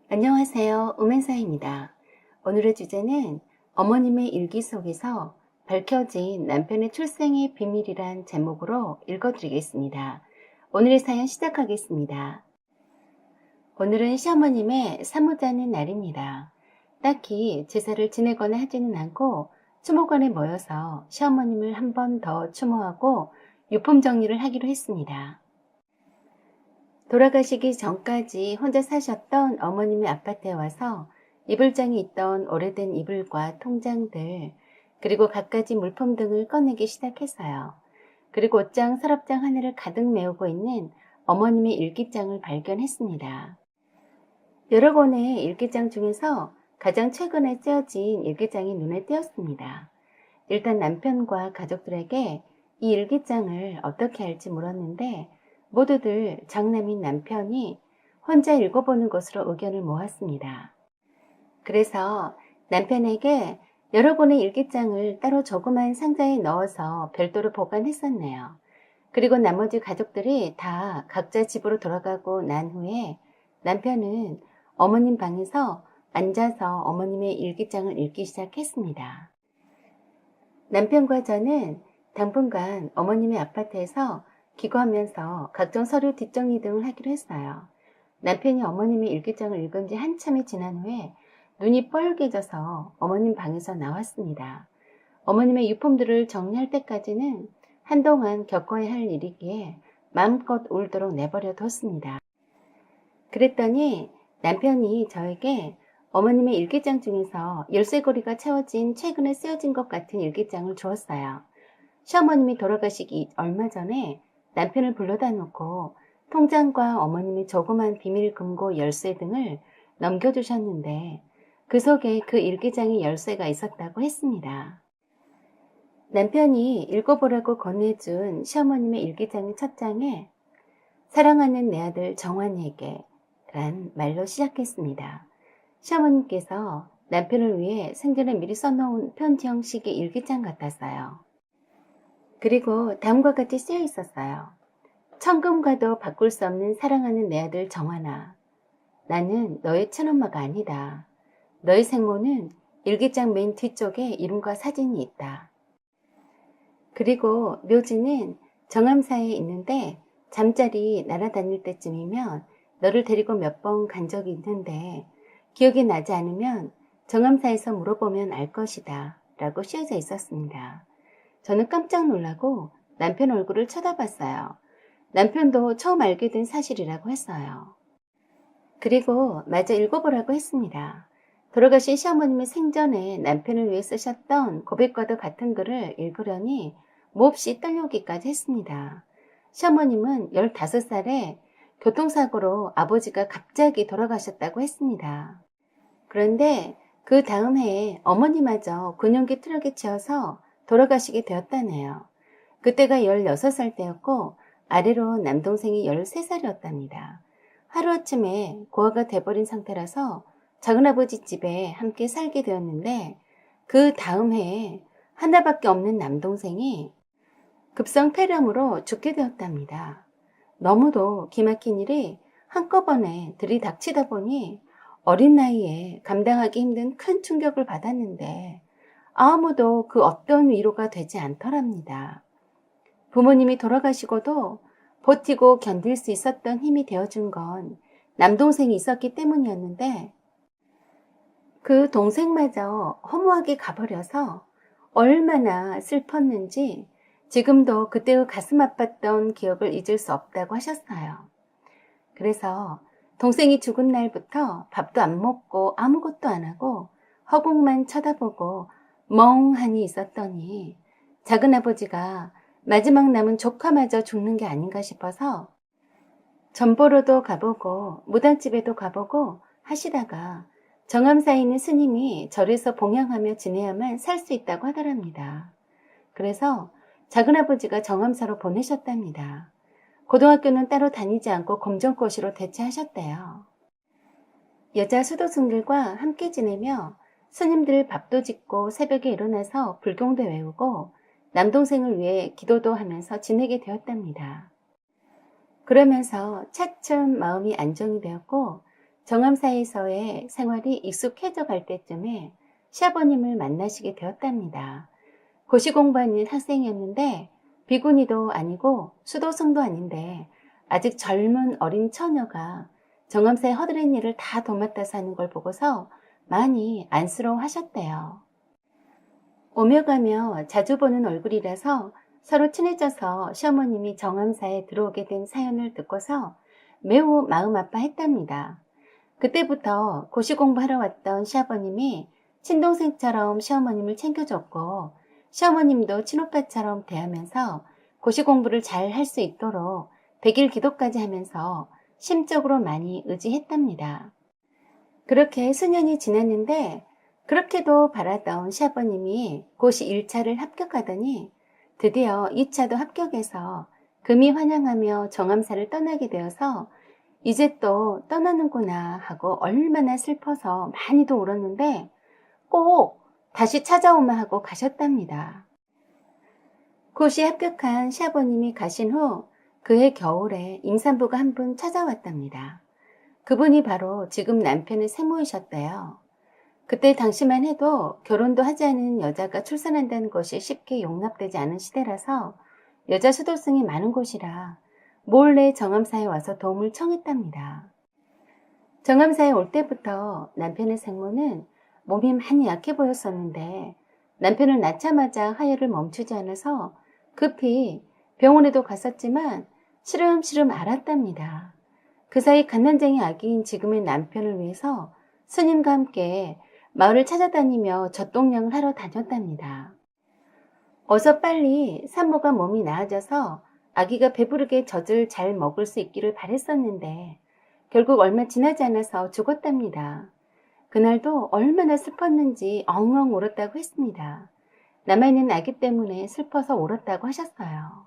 안녕하세요. 음행사입니다. 오늘의 주제는 어머님의 일기 속에서 밝혀진 남편의 출생의 비밀이란 제목으로 읽어드리겠습니다. 오늘의 사연 시작하겠습니다. 오늘은 시어머님의 사모자는 날입니다. 딱히 제사를 지내거나 하지는 않고 추모관에 모여서 시어머님을 한 번 더 추모하고 유품 정리를 하기로 했습니다. 돌아가시기 전까지 혼자 사셨던 어머님의 아파트에 와서 이불장에 있던 오래된 이불과 통장들, 그리고 갖가지 물품 등을 꺼내기 시작했어요. 그리고 옷장, 서랍장 하나를 가득 메우고 있는 어머님의 일기장을 발견했습니다. 여러 권의 일기장 중에서 가장 최근에 쓰여진 일기장이 눈에 띄었습니다. 일단 남편과 가족들에게 이 일기장을 어떻게 할지 물었는데 모두들 장남인 남편이 혼자 읽어보는 것으로 의견을 모았습니다. 그래서 남편에게 여러 권의 일기장을 따로 조그만 상자에 넣어서 별도로 보관했었네요. 그리고 나머지 가족들이 다 각자 집으로 돌아가고 난 후에 남편은 어머님 방에서 앉아서 어머님의 일기장을 읽기 시작했습니다. 남편과 저는 당분간 어머님의 아파트에서 기거하면서 각종 서류 뒷정리 등을 하기로 했어요. 남편이 어머님의 일기장을 읽은 지 한참이 지난 후에 눈이 뻘개져서 어머님 방에서 나왔습니다. 어머님의 유품들을 정리할 때까지는 한동안 겪어야 할 일이기에 마음껏 울도록 내버려 뒀습니다. 그랬더니 남편이 저에게 어머님의 일기장 중에서 열쇠고리가 채워진 최근에 쓰여진 것 같은 일기장을 주었어요. 시어머님이 돌아가시기 얼마 전에 남편을 불러다 놓고 통장과 어머님의 조그만 비밀 금고 열쇠 등을 넘겨주셨는데 그 속에 그 일기장의 열쇠가 있었다고 했습니다. 남편이 읽어보라고 건네준 시어머님의 일기장의 첫 장에 사랑하는 내 아들 정환이에게 란 말로 시작했습니다. 시어머님께서 남편을 위해 생전에 미리 써놓은 편지 형식의 일기장 같았어요. 그리고 다음과 같이 쓰여 있었어요. 천금과도 바꿀 수 없는 사랑하는 내 아들 정환아. 나는 너의 친엄마가 아니다. 너의 생모는 일기장 맨 뒤쪽에 이름과 사진이 있다. 그리고 묘지는 정암사에 있는데 잠자리 날아다닐 때쯤이면 너를 데리고 몇 번 간 적이 있는데 기억이 나지 않으면 정암사에서 물어보면 알 것이다 라고 쓰여져 있었습니다. 저는 깜짝 놀라고 남편 얼굴을 쳐다봤어요. 남편도 처음 알게 된 사실이라고 했어요. 그리고 마저 읽어보라고 했습니다. 돌아가신 시어머님의 생전에 남편을 위해 쓰셨던 고백과도 같은 글을 읽으려니 몹시 떨려오기까지 했습니다. 시어머님은 15살에 교통사고로 아버지가 갑자기 돌아가셨다고 했습니다. 그런데 그 다음 해에 어머니마저 군용기 트럭에 치여서 돌아가시게 되었다네요. 그때가 16살 때였고 아래로 남동생이 13살이었답니다. 하루아침에 고아가 돼버린 상태라서 작은아버지 집에 함께 살게 되었는데 그 다음 해에 하나밖에 없는 남동생이 급성 폐렴으로 죽게 되었답니다. 너무도 기막힌 일이 한꺼번에 들이닥치다 보니 어린 나이에 감당하기 힘든 큰 충격을 받았는데 아무도 그 어떤 위로가 되지 않더랍니다. 부모님이 돌아가시고도 버티고 견딜 수 있었던 힘이 되어준 건 남동생이 있었기 때문이었는데 그 동생마저 허무하게 가버려서 얼마나 슬펐는지 지금도 그때의 가슴 아팠던 기억을 잊을 수 없다고 하셨어요. 그래서 동생이 죽은 날부터 밥도 안 먹고 아무것도 안 하고 허공만 쳐다보고 멍하니 있었더니 작은아버지가 마지막 남은 조카마저 죽는 게 아닌가 싶어서 전보로도 가보고 무당집에도 가보고 하시다가 정암사에 있는 스님이 절에서 봉양하며 지내야만 살 수 있다고 하더랍니다. 그래서 작은아버지가 정암사로 보내셨답니다. 고등학교는 따로 다니지 않고 검정고시로 대체하셨대요. 여자 수도승들과 함께 지내며 스님들 밥도 짓고 새벽에 일어나서 불경도 외우고 남동생을 위해 기도도 하면서 지내게 되었답니다. 그러면서 차츰 마음이 안정이 되었고 정암사에서의 생활이 익숙해져 갈 때쯤에 시아버님을 만나시게 되었답니다. 고시 공부하는 학생이었는데 비구니도 아니고 수도승도 아닌데 아직 젊은 어린 처녀가 정암사의 허드렛 일을 다 도맡아 사는 걸 보고서 많이 안쓰러워 하셨대요. 오며 가며 자주 보는 얼굴이라서 서로 친해져서 시어머님이 정암사에 들어오게 된 사연을 듣고서 매우 마음 아파했답니다. 그때부터 고시 공부하러 왔던 시아버님이 친동생처럼 시어머님을 챙겨줬고 시어머님도 친오빠처럼 대하면서 고시 공부를 잘 할 수 있도록 100일 기도까지 하면서 심적으로 많이 의지했답니다. 그렇게 수년이 지났는데 그렇게도 바라던 시아버님이 고시 1차를 합격하더니 드디어 2차도 합격해서 금이 환영하며 정암사를 떠나게 되어서 이제 또 떠나는구나 하고 얼마나 슬퍼서 많이도 울었는데 꼭 다시 찾아오마 하고 가셨답니다. 고시 합격한 시아버님이 가신 후 그해 겨울에 임산부가 한 분 찾아왔답니다. 그분이 바로 지금 남편의 생모이셨대요. 그때 당시만 해도 결혼도 하지 않은 여자가 출산한다는 것이 쉽게 용납되지 않은 시대라서 여자 수도승이 많은 곳이라 몰래 정암사에 와서 도움을 청했답니다. 정암사에 올 때부터 남편의 생모는 몸이 많이 약해 보였었는데 남편을 낳자마자 하혈을 멈추지 않아서 급히 병원에도 갔었지만 시름시름 앓았답니다. 그 사이 갓난쟁이 아기인 지금의 남편을 위해서 스님과 함께 마을을 찾아다니며 젖동량을 하러 다녔답니다. 어서 빨리 산모가 몸이 나아져서 아기가 배부르게 젖을 잘 먹을 수 있기를 바랬었는데 결국 얼마 지나지 않아서 죽었답니다. 그날도 얼마나 슬펐는지 엉엉 울었다고 했습니다. 남아있는 아기 때문에 슬퍼서 울었다고 하셨어요.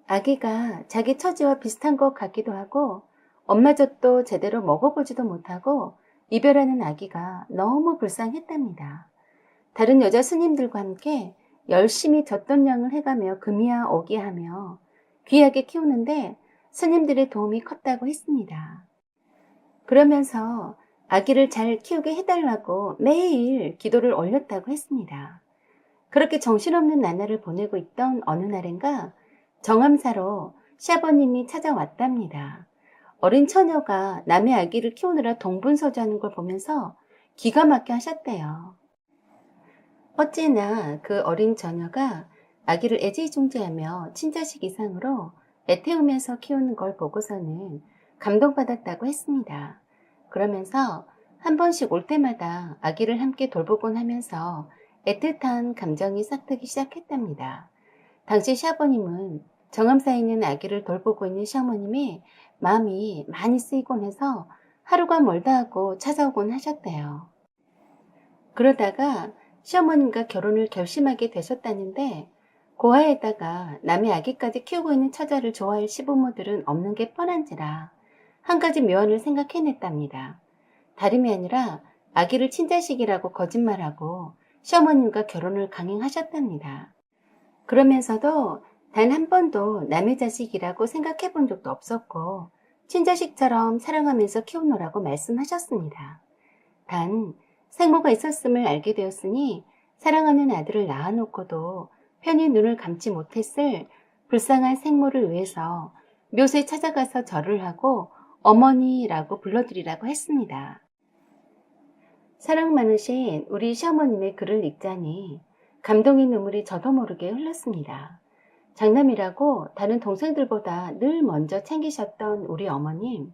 아기가 자기 처지와 비슷한 것 같기도 하고 엄마 젖도 제대로 먹어보지도 못하고 이별하는 아기가 너무 불쌍했답니다. 다른 여자 스님들과 함께 열심히 젖돈량을 해가며 금이야 오기야 하며 귀하게 키우는데 스님들의 도움이 컸다고 했습니다. 그러면서 아기를 잘 키우게 해달라고 매일 기도를 올렸다고 했습니다. 그렇게 정신없는 나날을 보내고 있던 어느 날인가 정암사로 시아버님이 찾아왔답니다. 어린 처녀가 남의 아기를 키우느라 동분서주하는 걸 보면서 기가 막혀 하셨대요. 어찌나 그 어린 처녀가 아기를 애지중지하며 친자식 이상으로 애태우면서 키우는 걸 보고서는 감동받았다고 했습니다. 그러면서 한 번씩 올 때마다 아기를 함께 돌보곤 하면서 애틋한 감정이 싹트기 시작했답니다. 당시 시아버님은 정암사에 있는 아기를 돌보고 있는 시어머님이 마음이 많이 쓰이곤 해서 하루가 멀다 하고 찾아오곤 하셨대요. 그러다가 시어머님과 결혼을 결심하게 되셨다는데 고아에다가 남의 아기까지 키우고 있는 처자를 좋아할 시부모들은 없는 게 뻔한지라 한 가지 묘안을 생각해냈답니다. 다름이 아니라 아기를 친자식이라고 거짓말하고 시어머님과 결혼을 강행하셨답니다. 그러면서도 단 한 번도 남의 자식이라고 생각해 본 적도 없었고 친자식처럼 사랑하면서 키우노라고 말씀하셨습니다. 단 생모가 있었음을 알게 되었으니 사랑하는 아들을 낳아놓고도 편히 눈을 감지 못했을 불쌍한 생모를 위해서 묘소에 찾아가서 절을 하고 어머니라고 불러드리라고 했습니다. 사랑 많으신 우리 시어머님의 글을 읽자니 감동의 눈물이 저도 모르게 흘렀습니다. 장남이라고 다른 동생들보다 늘 먼저 챙기셨던 우리 어머님,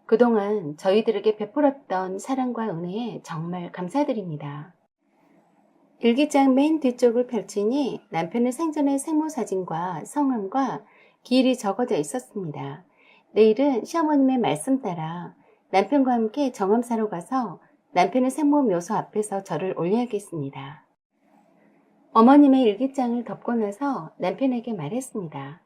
그동안 저희들에게 베풀었던 사랑과 은혜에 정말 감사드립니다. 일기장 맨 뒤쪽을 펼치니 남편의 생전의 생모 사진과 성함과 기일이 적어져 있었습니다. 내일은 시어머님의 말씀 따라 남편과 함께 정암사로 가서 남편의 생모 묘소 앞에서 절을 올려야겠습니다. 어머님의 일기장을 덮고 나서 남편에게 말했습니다.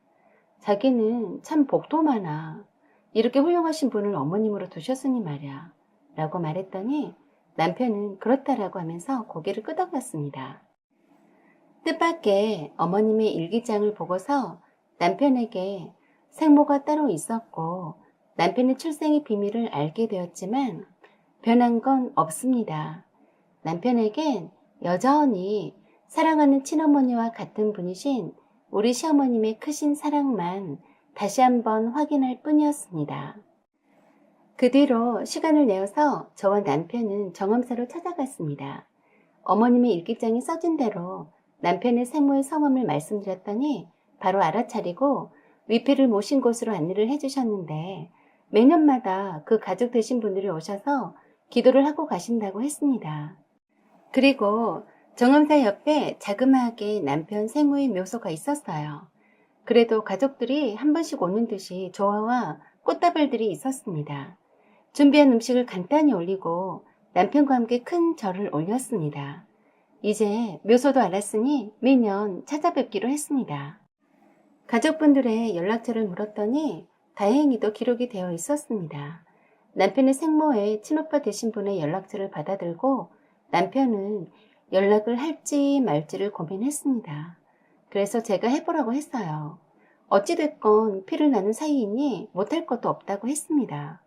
자기는 참 복도 많아. 이렇게 훌륭하신 분을 어머님으로 두셨으니 말이야. 라고 말했더니 남편은 그렇다라고 하면서 고개를 끄덕였습니다. 뜻밖의 어머님의 일기장을 보고서 남편에게 생모가 따로 있었고 남편의 출생의 비밀을 알게 되었지만 변한 건 없습니다. 남편에겐 여전히 사랑하는 친어머니와 같은 분이신 우리 시어머님의 크신 사랑만 다시 한번 확인할 뿐이었습니다. 그 뒤로 시간을 내어서 저와 남편은 정엄사로 찾아갔습니다. 어머님의 일기장에 써진 대로 남편의 생모의 성함을 말씀드렸더니 바로 알아차리고 위패를 모신 곳으로 안내를 해주셨는데 매년마다 그 가족 되신 분들이 오셔서 기도를 하고 가신다고 했습니다. 그리고 정엄사 옆에 자그마하게 남편 생모의 묘소가 있었어요. 그래도 가족들이 한 번씩 오는 듯이 조화와 꽃다발들이 있었습니다. 준비한 음식을 간단히 올리고 남편과 함께 큰 절을 올렸습니다. 이제 묘소도 알았으니 매년 찾아뵙기로 했습니다. 가족분들의 연락처를 물었더니 다행히도 기록이 되어 있었습니다. 남편의 생모의 친오빠 되신 분의 연락처를 받아들고 남편은 연락을 할지 말지를 고민했습니다. 그래서 제가 해보라고 했어요. 어찌됐건 피를 나눈 사이이니 못할 것도 없다고 했습니다.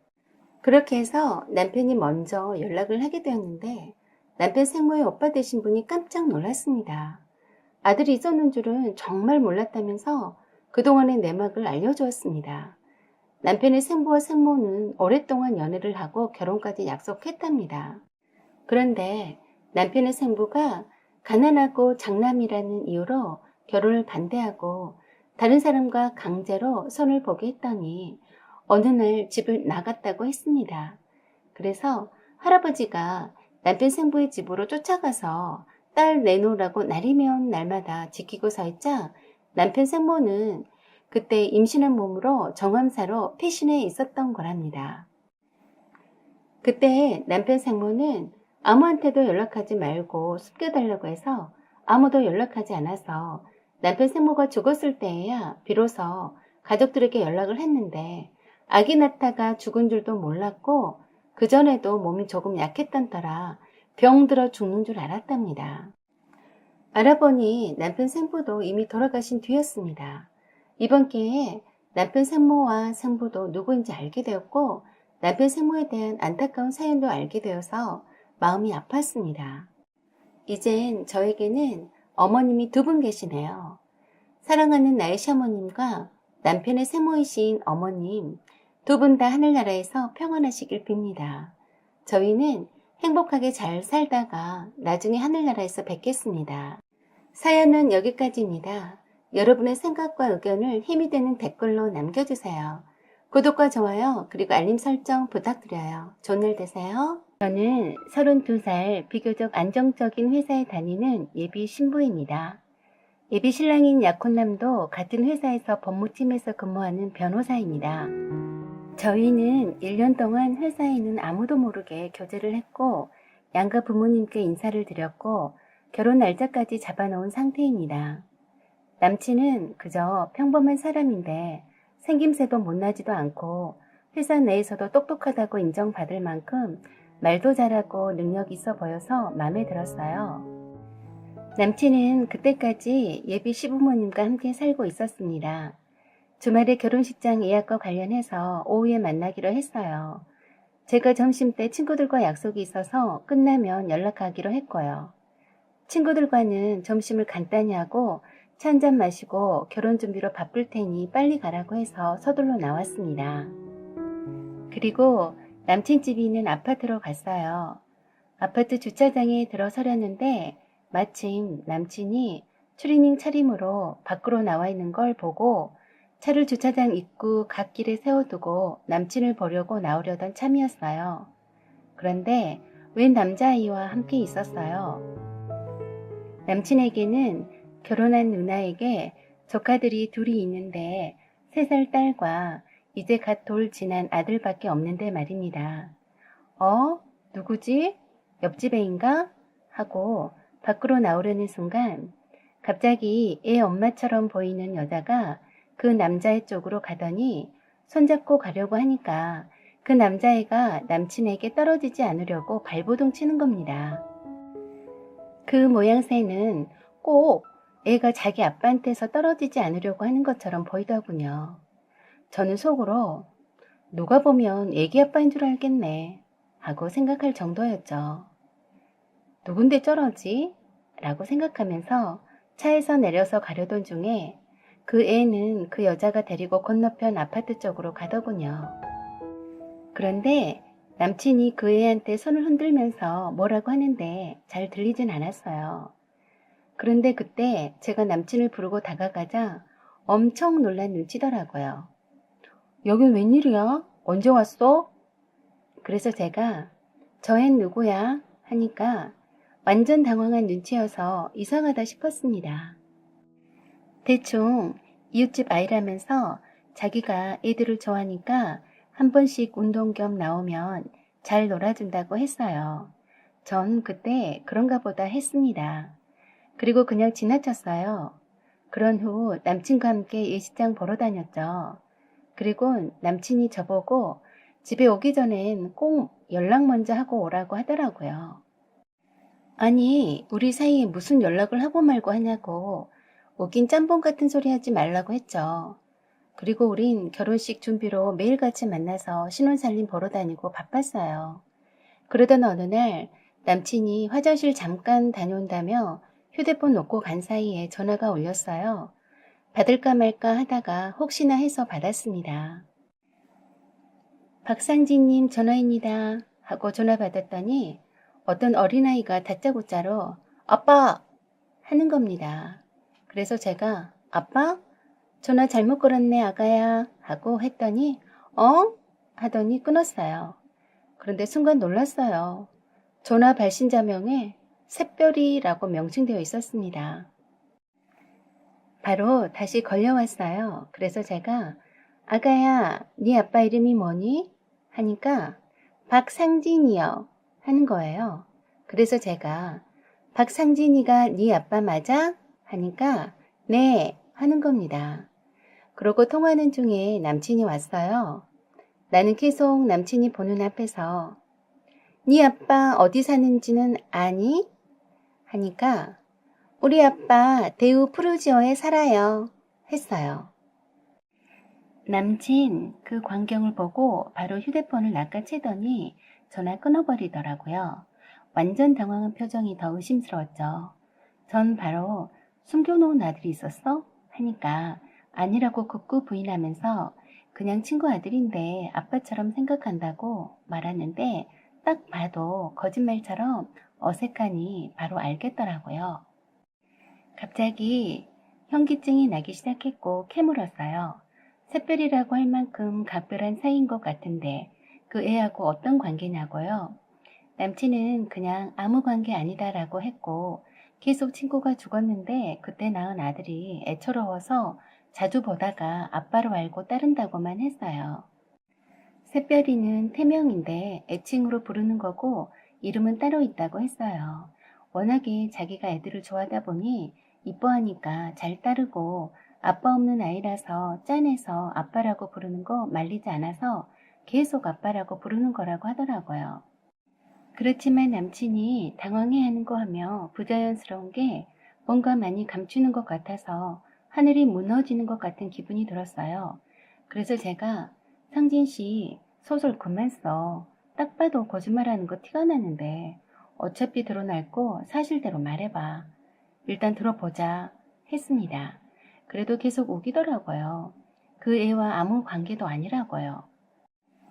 그렇게 해서 남편이 먼저 연락을 하게 되었는데 남편 생모의 오빠 되신 분이 깜짝 놀랐습니다. 아들이 있었는 줄은 정말 몰랐다면서 그동안의 내막을 알려주었습니다. 남편의 생부와 생모는 오랫동안 연애를 하고 결혼까지 약속했답니다. 그런데 남편의 생부가 가난하고 장남이라는 이유로 결혼을 반대하고 다른 사람과 강제로 손을 보게 했더니 어느 날 집을 나갔다고 했습니다. 그래서 할아버지가 남편 생부의 집으로 쫓아가서 딸 내놓으라고 날이면 날마다 지키고 서 있자 남편 생모는 그때 임신한 몸으로 정암사로 피신해 있었던 거랍니다. 그때 남편 생모는 아무한테도 연락하지 말고 숨겨달라고 해서 아무도 연락하지 않아서 남편 생모가 죽었을 때에야 비로소 가족들에게 연락을 했는데 아기 낳다가 죽은 줄도 몰랐고 그전에도 몸이 조금 약했던 터라 병들어 죽는 줄 알았답니다. 알아보니 남편 생부도 이미 돌아가신 뒤였습니다. 이번 기회에 남편 생모와 생부도 누구인지 알게 되었고 남편 생모에 대한 안타까운 사연도 알게 되어서 마음이 아팠습니다. 이젠 저에게는 어머님이 두 분 계시네요. 사랑하는 나의 시어머님과 남편의 생모이신 어머님 두 분 다 하늘나라에서 평안하시길 빕니다. 저희는 행복하게 잘 살다가 나중에 하늘나라에서 뵙겠습니다. 사연은 여기까지입니다. 여러분의 생각과 의견을 힘이 되는 댓글로 남겨주세요. 구독과 좋아요 그리고 알림 설정 부탁드려요. 좋은 날 되세요. 저는 32살 비교적 안정적인 회사에 다니는 예비 신부입니다. 예비 신랑인 약혼남도 같은 회사에서 법무팀에서 근무하는 변호사입니다. 저희는 1년 동안 회사에는 아무도 모르게 교제를 했고 양가 부모님께 인사를 드렸고 결혼 날짜까지 잡아놓은 상태입니다. 남친은 그저 평범한 사람인데 생김새도 못나지도 않고 회사 내에서도 똑똑하다고 인정받을 만큼 말도 잘하고 능력 있어 보여서 마음에 들었어요. 남친은 그때까지 예비 시부모님과 함께 살고 있었습니다. 주말에 결혼식장 예약과 관련해서 오후에 만나기로 했어요. 제가 점심때 친구들과 약속이 있어서 끝나면 연락하기로 했고요. 친구들과는 점심을 간단히 하고 차 한잔 마시고 결혼 준비로 바쁠 테니 빨리 가라고 해서 서둘러 나왔습니다. 그리고 남친 집이 있는 아파트로 갔어요. 아파트 주차장에 들어서려는데 마침 남친이 추리닝 차림으로 밖으로 나와 있는 걸 보고 차를 주차장 입구 갓길에 세워두고 남친을 보려고 나오려던 참이었어요. 그런데 웬 남자아이와 함께 있었어요. 남친에게는 결혼한 누나에게 조카들이 둘이 있는데 3살 딸과 이제 갓 돌 지난 아들밖에 없는데 말입니다. 누구지? 옆집 애인가? 하고 밖으로 나오려는 순간 갑자기 애 엄마처럼 보이는 여자가 그 남자애 쪽으로 가더니 손잡고 가려고 하니까 그 남자애가 남친에게 떨어지지 않으려고 발버둥 치는 겁니다. 그 모양새는 꼭 애가 자기 아빠한테서 떨어지지 않으려고 하는 것처럼 보이더군요. 저는 속으로 누가 보면 애기 아빠인 줄 알겠네 하고 생각할 정도였죠. 누군데 저러지? 라고 생각하면서 차에서 내려서 가려던 중에 그 애는 그 여자가 데리고 건너편 아파트 쪽으로 가더군요. 그런데 남친이 그 애한테 손을 흔들면서 뭐라고 하는데 잘 들리진 않았어요. 그런데 그때 제가 남친을 부르고 다가가자 엄청 놀란 눈치더라고요. 여긴 웬일이야? 언제 왔어? 그래서 제가 저 앤 누구야? 하니까 완전 당황한 눈치여서 이상하다 싶었습니다. 대충 이웃집 아이라면서 자기가 애들을 좋아하니까 한 번씩 운동 겸 나오면 잘 놀아준다고 했어요. 전 그때 그런가 보다 했습니다. 그리고 그냥 지나쳤어요. 그런 후 남친과 함께 예식장 보러 다녔죠. 그리고 남친이 저보고 집에 오기 전엔 꼭 연락 먼저 하고 오라고 하더라고요. 아니, 우리 사이에 무슨 연락을 하고 말고 하냐고 웃긴 짬뽕 같은 소리 하지 말라고 했죠. 그리고 우린 결혼식 준비로 매일같이 만나서 신혼살림 보러 다니고 바빴어요. 그러던 어느 날 남친이 화장실 잠깐 다녀온다며 휴대폰 놓고 간 사이에 전화가 울렸어요. 받을까 말까 하다가 혹시나 해서 받았습니다. 박상진님 전화입니다. 하고 전화 받았더니 어떤 어린아이가 다짜고짜로 아빠! 하는 겁니다. 그래서 제가 아빠? 전화 잘못 걸었네 아가야 하고 했더니 어? 하더니 끊었어요. 그런데 순간 놀랐어요. 전화 발신자명에 샛별이라고 명칭되어 있었습니다. 바로 다시 걸려왔어요. 그래서 제가 아가야 네 아빠 이름이 뭐니? 하니까 박상진이요 하는 거예요. 그래서 제가 박상진이가 네 아빠 맞아? 하니까 네 하는 겁니다. 그러고 통화하는 중에 남친이 왔어요. 나는 계속 남친이 보는 앞에서 네 아빠 어디 사는지는 아니? 하니까 우리 아빠 대우 프루지오에 살아요 했어요. 남친 그 광경을 보고 바로 휴대폰을 낚아채더니 전화 끊어버리더라고요. 완전 당황한 표정이 더 의심스러웠죠. 전 바로 숨겨놓은 아들이 있었어? 하니까 아니라고 극구 부인하면서 그냥 친구 아들인데 아빠처럼 생각한다고 말하는데 딱 봐도 거짓말처럼 어색하니 바로 알겠더라고요. 갑자기 현기증이 나기 시작했고 캐물었어요. 샛별이라고 할 만큼 각별한 사이인 것 같은데 그 애하고 어떤 관계냐고요? 남친은 그냥 아무 관계 아니다라고 했고 계속 친구가 죽었는데 그때 낳은 아들이 애처로워서 자주 보다가 아빠로 알고 따른다고만 했어요. 샛별이는 태명인데 애칭으로 부르는 거고 이름은 따로 있다고 했어요. 워낙에 자기가 애들을 좋아하다 보니 이뻐하니까 잘 따르고 아빠 없는 아이라서 짠해서 아빠라고 부르는 거 말리지 않아서 계속 아빠라고 부르는 거라고 하더라고요. 그렇지만 남친이 당황해하는 거 하며 부자연스러운 게 뭔가 많이 감추는 것 같아서 하늘이 무너지는 것 같은 기분이 들었어요. 그래서 제가 상진 씨 소설 그만 써. 딱 봐도 거짓말하는 거 티가 나는데 어차피 드러날 거 사실대로 말해봐. 일단 들어보자 했습니다. 그래도 계속 우기더라고요. 그 애와 아무 관계도 아니라고요.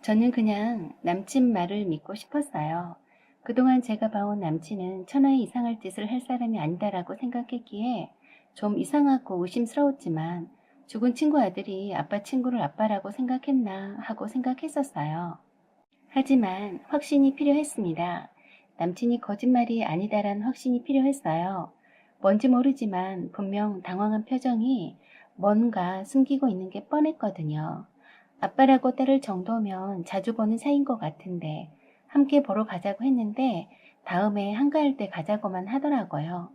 저는 그냥 남친 말을 믿고 싶었어요. 그동안 제가 봐온 남친은 천하에 이상할 짓을 할 사람이 아니다라고 생각했기에 좀 이상하고 의심스러웠지만 죽은 친구 아들이 아빠 친구를 아빠라고 생각했나 하고 생각했었어요. 하지만 확신이 필요했습니다. 남친이 거짓말이 아니다란 확신이 필요했어요. 뭔지 모르지만 분명 당황한 표정이 뭔가 숨기고 있는 게 뻔했거든요. 아빠라고 따를 정도면 자주 보는 사이인 것 같은데 함께 보러 가자고 했는데 다음에 한가할 때 가자고만 하더라고요.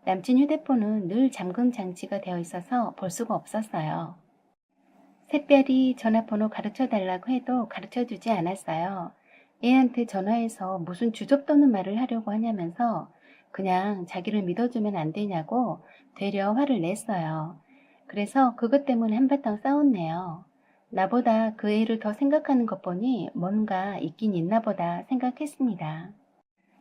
남친 휴대폰은 늘 잠금 장치가 되어 있어서 볼 수가 없었어요. 샛별이 전화번호 가르쳐달라고 해도 가르쳐주지 않았어요. 애한테 전화해서 무슨 주접떠는 말을 하려고 하냐면서 그냥 자기를 믿어주면 안 되냐고 되려 화를 냈어요. 그래서 그것 때문에 한바탕 싸웠네요. 나보다 그 애를 더 생각하는 것 보니 뭔가 있긴 있나 보다 생각했습니다.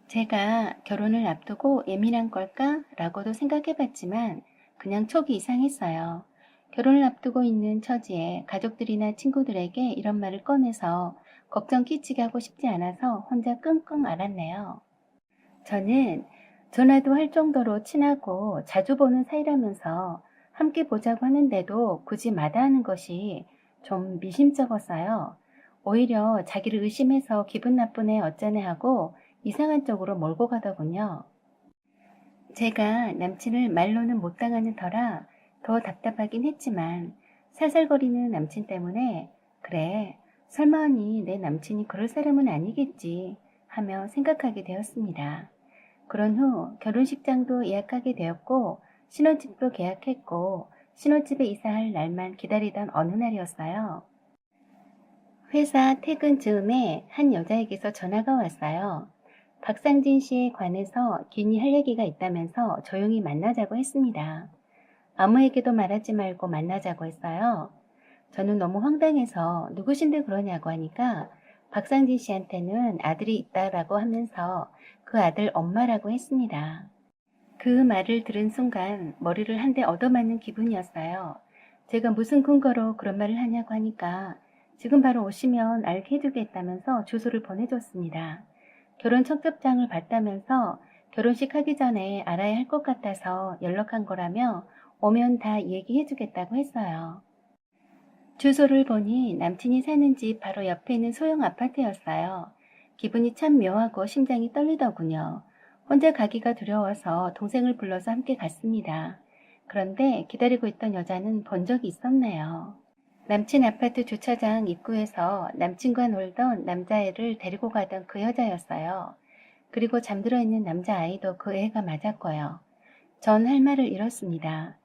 제가 결혼을 앞두고 예민한 걸까? 라고도 생각해봤지만 그냥 촉이 이상했어요. 결혼을 앞두고 있는 처지에 가족들이나 친구들에게 이런 말을 꺼내서 걱정 끼치게 하고 싶지 않아서 혼자 끙끙 앓았네요. 저는 전화도 할 정도로 친하고 자주 보는 사이라면서 함께 보자고 하는데도 굳이 마다하는 것이 좀 미심쩍었어요. 오히려 자기를 의심해서 기분 나쁘네 어쩌네 하고 이상한 쪽으로 몰고 가더군요. 제가 남친을 말로는 못 당하는 터라 더 답답하긴 했지만 살살거리는 남친 때문에 그래, 설마하니 내 남친이 그럴 사람은 아니겠지 하며 생각하게 되었습니다. 그런 후 결혼식장도 예약하게 되었고 신혼집도 계약했고 신혼집에 이사할 날만 기다리던 어느 날이었어요. 회사 퇴근 즈음에 한 여자에게서 전화가 왔어요. 박상진 씨에 관해서 긴히 할 얘기가 있다면서 조용히 만나자고 했습니다. 아무에게도 말하지 말고 만나자고 했어요. 저는 너무 황당해서 누구신데 그러냐고 하니까 박상진 씨한테는 아들이 있다라고 하면서 그 아들 엄마라고 했습니다. 그 말을 들은 순간 머리를 한 대 얻어맞는 기분이었어요. 제가 무슨 근거로 그런 말을 하냐고 하니까 지금 바로 오시면 알게 해주겠다면서 주소를 보내줬습니다. 결혼 청첩장을 봤다면서 결혼식 하기 전에 알아야 할 것 같아서 연락한 거라며 오면 다 얘기해주겠다고 했어요. 주소를 보니 남친이 사는 집 바로 옆에 있는 소형 아파트였어요. 기분이 참 묘하고 심장이 떨리더군요. 혼자 가기가 두려워서 동생을 불러서 함께 갔습니다. 그런데 기다리고 있던 여자는 본 적이 있었네요. 남친 아파트 주차장 입구에서 남친과 놀던 남자애를 데리고 가던 그 여자였어요. 그리고 잠들어 있는 남자아이도 그 애가 맞았고요. 전 할 말을 잃었습니다.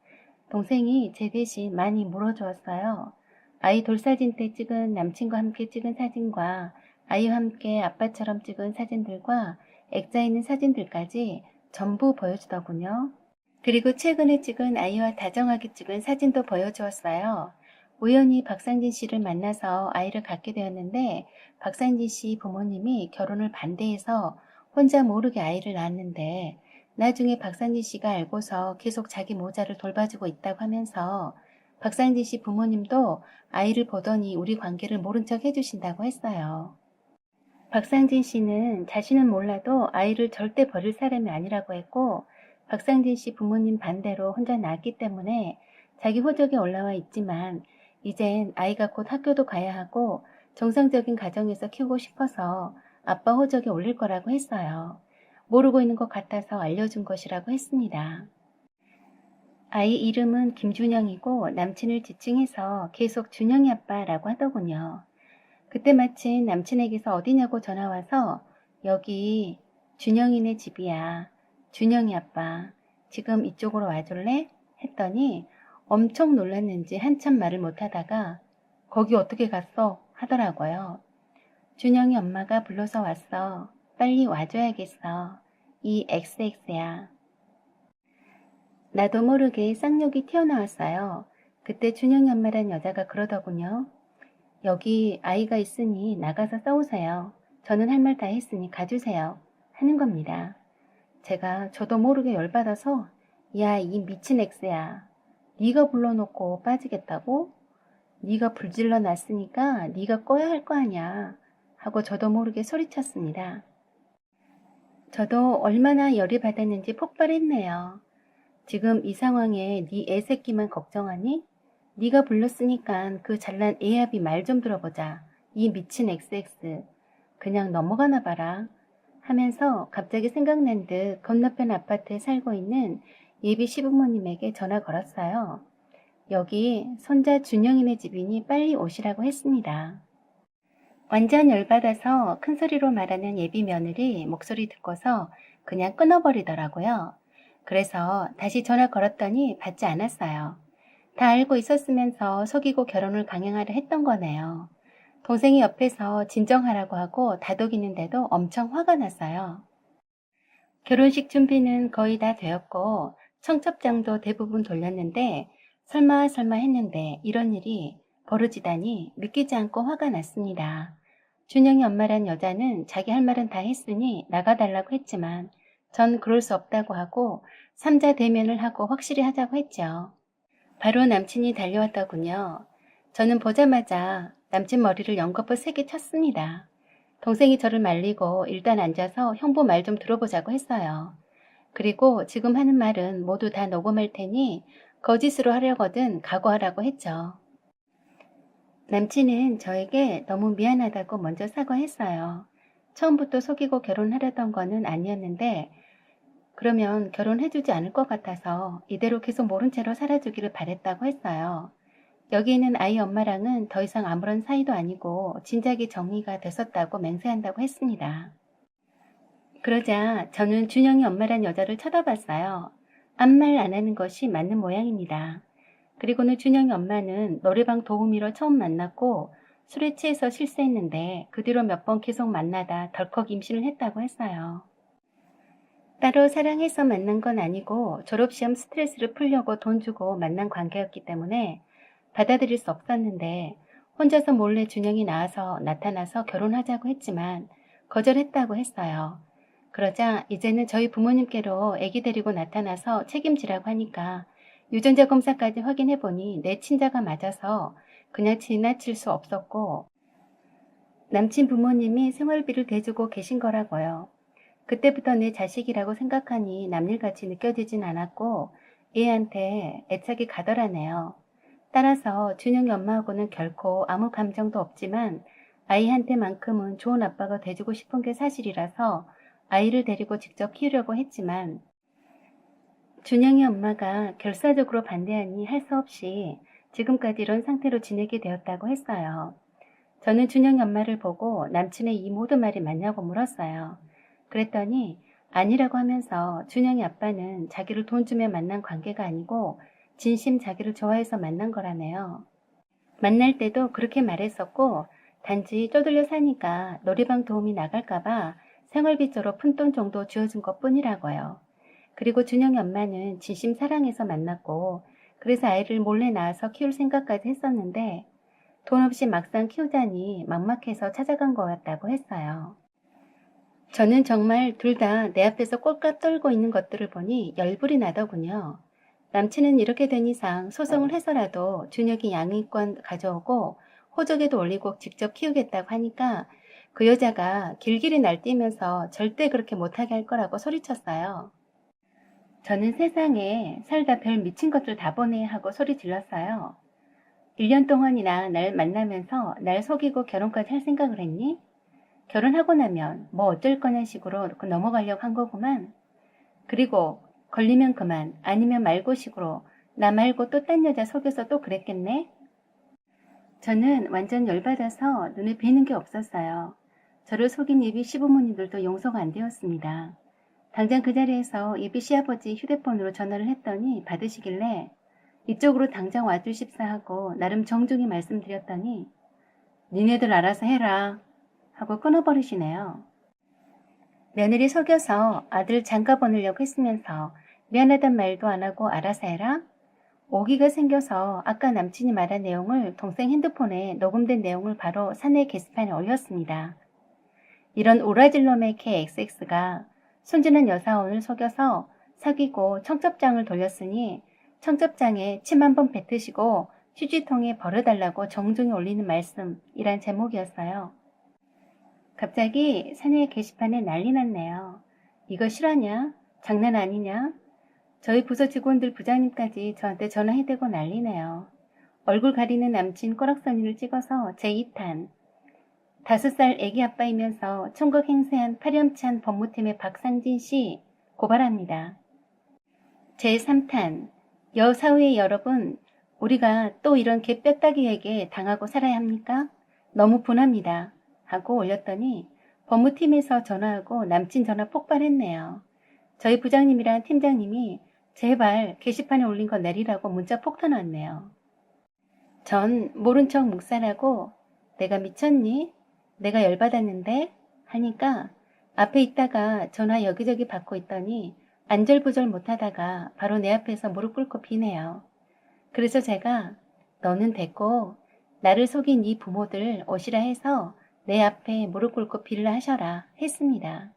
동생이 제 대신 많이 물어주었어요. 아이 돌사진 때 찍은 남친과 함께 찍은 사진과 아이와 함께 아빠처럼 찍은 사진들과 액자 있는 사진들까지 전부 보여주더군요. 그리고 최근에 찍은 아이와 다정하게 찍은 사진도 보여주었어요. 우연히 박상진 씨를 만나서 아이를 갖게 되었는데 박상진 씨 부모님이 결혼을 반대해서 혼자 모르게 아이를 낳았는데 나중에 박상진 씨가 알고서 계속 자기 모자를 돌봐주고 있다고 하면서 박상진 씨 부모님도 아이를 보더니 우리 관계를 모른 척 해주신다고 했어요. 박상진 씨는 자신은 몰라도 아이를 절대 버릴 사람이 아니라고 했고 박상진 씨 부모님 반대로 혼자 낳았기 때문에 자기 호적에 올라와 있지만 이젠 아이가 곧 학교도 가야 하고 정상적인 가정에서 키우고 싶어서 아빠 호적에 올릴 거라고 했어요. 모르고 있는 것 같아서 알려준 것이라고 했습니다. 아이 이름은 김준영이고 남친을 지칭해서 계속 준영이 아빠라고 하더군요. 그때 마침 남친에게서 어디냐고 전화와서 여기 준영이네 집이야. 준영이 아빠 지금 이쪽으로 와줄래? 했더니 엄청 놀랐는지 한참 말을 못하다가 거기 어떻게 갔어? 하더라고요. 준영이 엄마가 불러서 왔어. 빨리 와줘야겠어. 이 XX야. 나도 모르게 쌍욕이 튀어나왔어요. 그때 준영이 엄마란 여자가 그러더군요. 여기 아이가 있으니 나가서 싸우세요. 저는 할 말 다 했으니 가주세요. 하는 겁니다. 제가 저도 모르게 열받아서 야, 이 미친 엑스야. 네가 불러놓고 빠지겠다고? 네가 불질러 놨으니까 네가 꺼야 할 거 아니야. 하고 저도 모르게 소리쳤습니다. 저도 얼마나 열이 받았는지 폭발했네요. 지금 이 상황에 네 애새끼만 걱정하니? 네가 불렀으니까 그 잘난 애합이 말 좀 들어보자. 이 미친 XX. 그냥 넘어가나 봐라. 하면서 갑자기 생각난 듯 건너편 아파트에 살고 있는 예비 시부모님에게 전화 걸었어요. 여기 손자 준영이네 집이니 빨리 오시라고 했습니다. 완전 열받아서 큰 소리로 말하는 예비 며느리 목소리 듣고서 그냥 끊어버리더라고요. 그래서 다시 전화 걸었더니 받지 않았어요. 다 알고 있었으면서 속이고 결혼을 강행하려 했던 거네요. 동생이 옆에서 진정하라고 하고 다독이는데도 엄청 화가 났어요. 결혼식 준비는 거의 다 되었고 청첩장도 대부분 돌렸는데 설마 했는데 이런 일이 벌어지다니 믿기지 않고 화가 났습니다. 준영이 엄마란 여자는 자기 할 말은 다 했으니 나가달라고 했지만 전 그럴 수 없다고 하고 삼자 대면을 하고 확실히 하자고 했죠. 바로 남친이 달려왔더군요. 저는 보자마자 남친 머리를 연거푸 세게 쳤습니다. 동생이 저를 말리고 일단 앉아서 형부 말 좀 들어보자고 했어요. 그리고 지금 하는 말은 모두 다 녹음할 테니 거짓으로 하려거든 각오하라고 했죠. 남친은 저에게 너무 미안하다고 먼저 사과했어요. 처음부터 속이고 결혼하려던 거는 아니었는데 그러면 결혼해주지 않을 것 같아서 이대로 계속 모른 채로 살아주기를 바랬다고 했어요. 여기 있는 아이 엄마랑은 더 이상 아무런 사이도 아니고 진작에 정리가 됐었다고 맹세한다고 했습니다. 그러자 저는 준영이 엄마란 여자를 쳐다봤어요. 아무 말 안 하는 것이 맞는 모양입니다. 그리고는 준영이 엄마는 노래방 도우미로 처음 만났고 술에 취해서 실수했는데 그 뒤로 몇 번 계속 만나다 덜컥 임신을 했다고 했어요. 따로 사랑해서 만난 건 아니고 졸업시험 스트레스를 풀려고 돈 주고 만난 관계였기 때문에 받아들일 수 없었는데 혼자서 몰래 준영이 나타나서 결혼하자고 했지만 거절했다고 했어요. 그러자 이제는 저희 부모님께로 아기 데리고 나타나서 책임지라고 하니까 유전자 검사까지 확인해보니 내 친자가 맞아서 그냥 지나칠 수 없었고 남친 부모님이 생활비를 대주고 계신 거라고요. 그때부터 내 자식이라고 생각하니 남일같이 느껴지진 않았고 애한테 애착이 가더라네요. 따라서 준영이 엄마하고는 결코 아무 감정도 없지만 아이한테만큼은 좋은 아빠가 돼주고 싶은 게 사실이라서 아이를 데리고 직접 키우려고 했지만 준영이 엄마가 결사적으로 반대하니 할 수 없이 지금까지 이런 상태로 지내게 되었다고 했어요. 저는 준영이 엄마를 보고 남친의 이 모든 말이 맞냐고 물었어요. 그랬더니 아니라고 하면서 준영이 아빠는 자기를 돈 주며 만난 관계가 아니고 진심 자기를 좋아해서 만난 거라네요. 만날 때도 그렇게 말했었고 단지 쪼들려 사니까 놀이방 도움이 나갈까봐 생활비조로 푼돈 정도 주어준 것뿐이라고요. 그리고 준영이 엄마는 진심 사랑해서 만났고 그래서 아이를 몰래 낳아서 키울 생각까지 했었는데 돈 없이 막상 키우자니 막막해서 찾아간 거였다고 했어요. 저는 정말 둘 다 내 앞에서 꼴깍 떨고 있는 것들을 보니 열불이 나더군요. 남친은 이렇게 된 이상 소송을 해서라도 준혁이 양육권 가져오고 호적에도 올리고 직접 키우겠다고 하니까 그 여자가 길길이 날뛰면서 절대 그렇게 못하게 할 거라고 소리쳤어요. 저는 세상에 살다 별 미친 것들 다 보내 하고 소리 질렀어요. 1년 동안이나 날 만나면서 날 속이고 결혼까지 할 생각을 했니? 결혼하고 나면 뭐 어쩔 거냐 식으로 넘어가려고 한 거구만. 그리고 걸리면 그만 아니면 말고 식으로 나 말고 또 딴 여자 속여서 또 그랬겠네? 저는 완전 열받아서 눈에 뵈는 게 없었어요. 저를 속인 예비 시부모님들도 용서가 안 되었습니다. 당장 그 자리에서 예비 시아버지 휴대폰으로 전화를 했더니 받으시길래 이쪽으로 당장 와주십사 하고 나름 정중히 말씀드렸더니 니네들 알아서 해라 하고 끊어버리시네요. 며느리 속여서 아들 장가 보내려고 했으면서 미안하단 말도 안 하고 알아서 해라? 오기가 생겨서 아까 남친이 말한 내용을 동생 핸드폰에 녹음된 내용을 바로 사내 게시판에 올렸습니다. 이런 오라질 놈의 KXX가 순진한 여사원을 속여서 사귀고 청첩장을 돌렸으니 청첩장에 침 한 번 뱉으시고 휴지통에 버려달라고 정중히 올리는 말씀이란 제목이었어요. 갑자기 사내 게시판에 난리 났네요. 이거 실화냐? 장난 아니냐? 저희 부서 직원들 부장님까지 저한테 전화해대고 난리네요. 얼굴 가리는 남친 꼬락서니를 찍어서 제2탄. 5살 애기 아빠이면서 총각 행세한 파렴치한 법무팀의 박상진 씨 고발합니다. 제3탄. 여사회 여러분, 우리가 또 이런 개뼈다귀에게 당하고 살아야 합니까? 너무 분합니다. 하고 올렸더니 법무팀에서 전화하고 남친 전화 폭발했네요. 저희 부장님이랑 팀장님이 제발 게시판에 올린 거 내리라고 문자 폭탄 왔네요. 전 모른 척 묵살하고 내가 미쳤니? 내가 열받았는데? 하니까 앞에 있다가 전화 여기저기 받고 있더니 안절부절 못하다가 바로 내 앞에서 무릎 꿇고 비네요. 그래서 제가 너는 됐고 나를 속인 이 부모들 오시라 해서 내 앞에 무릎 꿇고 빌라 하셔라 했습니다.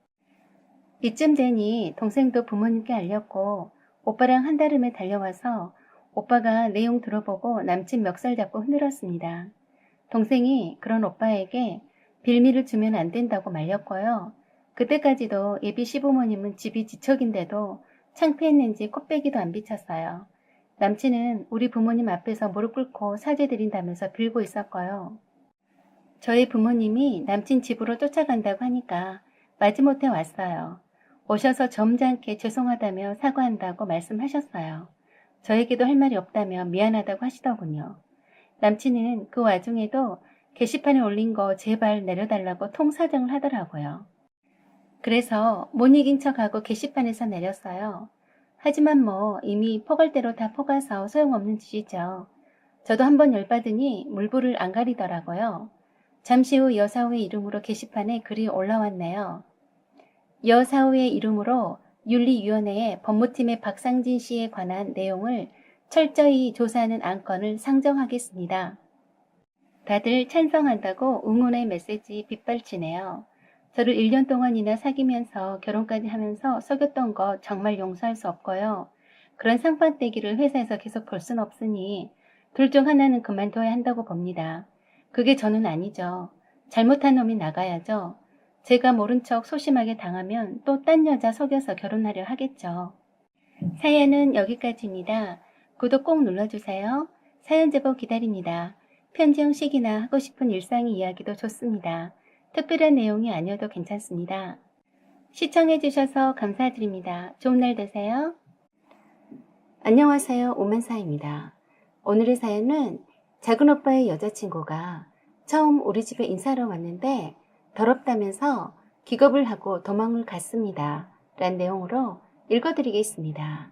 이쯤 되니 동생도 부모님께 알렸고 오빠랑 한달음에 달려와서 오빠가 내용 들어보고 남친 멱살 잡고 흔들었습니다. 동생이 그런 오빠에게 빌미를 주면 안 된다고 말렸고요. 그때까지도 예비 시부모님은 집이 지척인데도 창피했는지 콧배기도 안 비쳤어요. 남친은 우리 부모님 앞에서 무릎 꿇고 사죄드린다면서 빌고 있었고요. 저희 부모님이 남친 집으로 쫓아간다고 하니까 마지못해 왔어요. 오셔서 점잖게 죄송하다며 사과한다고 말씀하셨어요. 저에게도 할 말이 없다며 미안하다고 하시더군요. 남친은 그 와중에도 게시판에 올린 거 제발 내려달라고 통사정을 하더라고요. 그래서 못 이긴 척하고 게시판에서 내렸어요. 하지만 뭐 이미 포갈대로 다 포가서 소용없는 짓이죠. 저도 한번 열받으니 물불을 안 가리더라고요. 잠시 후 여사후의 이름으로 게시판에 글이 올라왔네요. 여사후의 이름으로 윤리위원회에 법무팀의 박상진 씨에 관한 내용을 철저히 조사하는 안건을 상정하겠습니다. 다들 찬성한다고 응원의 메시지 빗발치네요. 저를 1년 동안이나 사귀면서 결혼까지 하면서 속였던 거 정말 용서할 수 없고요. 그런 상판떼기를 회사에서 계속 볼 순 없으니 둘 중 하나는 그만둬야 한다고 봅니다. 그게 저는 아니죠. 잘못한 놈이 나가야죠. 제가 모른 척 소심하게 당하면 또 딴 여자 속여서 결혼하려 하겠죠. 사연은 여기까지입니다. 구독 꼭 눌러주세요. 사연 제보 기다립니다. 편지 형식이나 하고 싶은 일상 이야기도 좋습니다. 특별한 내용이 아니어도 괜찮습니다. 시청해주셔서 감사드립니다. 좋은 날 되세요. 안녕하세요. 오만사입니다. 오늘의 사연은 작은 오빠의 여자친구가 처음 우리 집에 인사하러 왔는데 더럽다면서 기겁을 하고 도망을 갔습니다. 란 내용으로 읽어드리겠습니다.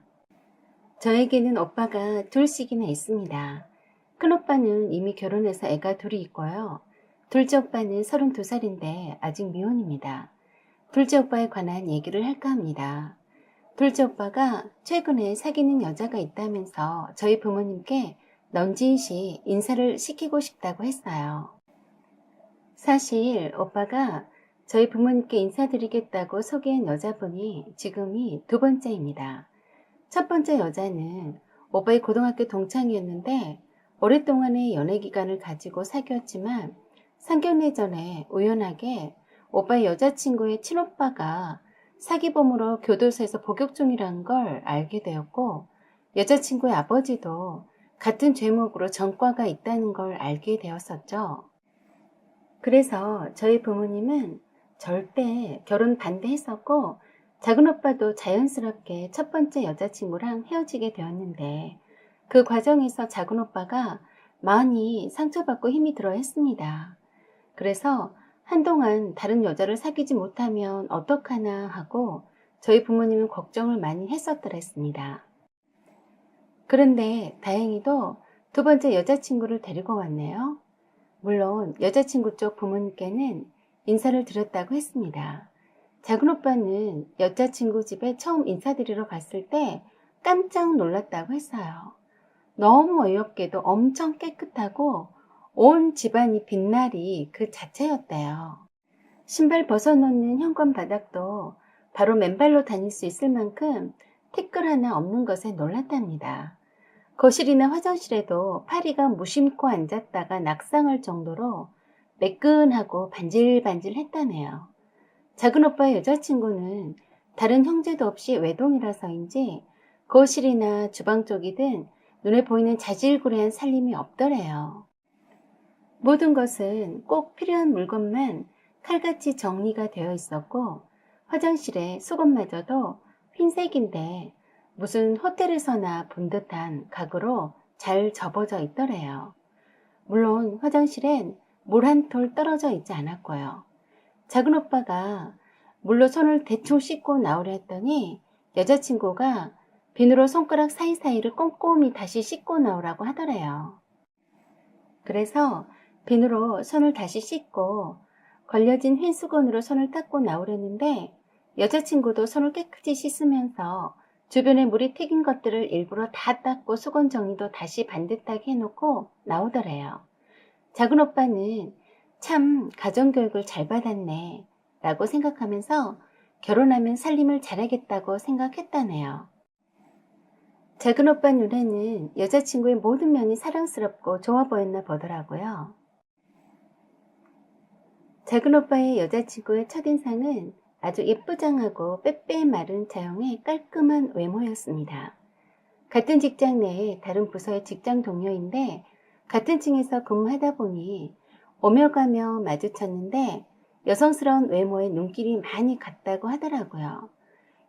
저에게는 오빠가 둘씩이나 있습니다. 큰오빠는 이미 결혼해서 애가 둘이 있고요. 둘째 오빠는 32살인데 아직 미혼입니다. 둘째 오빠에 관한 얘기를 할까 합니다. 둘째 오빠가 최근에 사귀는 여자가 있다면서 저희 부모님께 넌지시 인사를 시키고 싶다고 했어요. 사실 오빠가 저희 부모님께 인사드리겠다고 소개한 여자분이 지금이 두 번째입니다. 첫 번째 여자는 오빠의 고등학교 동창이었는데 오랫동안의 연애 기간을 가지고 사귀었지만 상견례 전에 우연하게 오빠의 여자친구의 친오빠가 사기범으로 교도소에서 복역 중이라는 걸 알게 되었고 여자친구의 아버지도 같은 죄목으로 전과가 있다는 걸 알게 되었었죠. 그래서 저희 부모님은 절대 결혼 반대했었고 작은 오빠도 자연스럽게 첫 번째 여자친구랑 헤어지게 되었는데 그 과정에서 작은 오빠가 많이 상처받고 힘이 들어 했습니다. 그래서 한동안 다른 여자를 사귀지 못하면 어떡하나 하고 저희 부모님은 걱정을 많이 했었더랬습니다. 그런데 다행히도 두 번째 여자친구를 데리고 왔네요. 물론 여자친구 쪽 부모님께는 인사를 드렸다고 했습니다. 작은 오빠는 여자친구 집에 처음 인사드리러 갔을 때 깜짝 놀랐다고 했어요. 너무 어이없게도 엄청 깨끗하고 온 집안이 빛날이 그 자체였대요. 신발 벗어놓는 현관 바닥도 바로 맨발로 다닐 수 있을 만큼 티끌 하나 없는 것에 놀랐답니다. 거실이나 화장실에도 파리가 무심코 앉았다가 낙상할 정도로 매끈하고 반질반질 했다네요. 작은 오빠의 여자친구는 다른 형제도 없이 외동이라서인지 거실이나 주방 쪽이든 눈에 보이는 자질구레한 살림이 없더래요. 모든 것은 꼭 필요한 물건만 칼같이 정리가 되어 있었고 화장실에 수건마저도 흰색인데 무슨 호텔에서나 본 듯한 가구로 잘 접어져 있더래요. 물론 화장실엔 물 한 톨 떨어져 있지 않았고요. 작은 오빠가 물로 손을 대충 씻고 나오려 했더니 여자친구가 비누로 손가락 사이사이를 꼼꼼히 다시 씻고 나오라고 하더래요. 그래서 비누로 손을 다시 씻고 걸려진 흰 수건으로 손을 닦고 나오려는데 여자친구도 손을 깨끗이 씻으면서 주변에 물이 튀긴 것들을 일부러 다 닦고 수건 정리도 다시 반듯하게 해놓고 나오더래요. 작은 오빠는 참 가정교육을 잘 받았네 라고 생각하면서 결혼하면 살림을 잘하겠다고 생각했다네요. 작은 오빠 눈에는 여자친구의 모든 면이 사랑스럽고 좋아 보였나 보더라고요. 작은 오빠의 여자친구의 첫인상은 아주 예쁘장하고 빼빼 마른 자형의 깔끔한 외모였습니다. 같은 직장 내에 다른 부서의 직장 동료인데 같은 층에서 근무하다 보니 오며 가며 마주쳤는데 여성스러운 외모에 눈길이 많이 갔다고 하더라고요.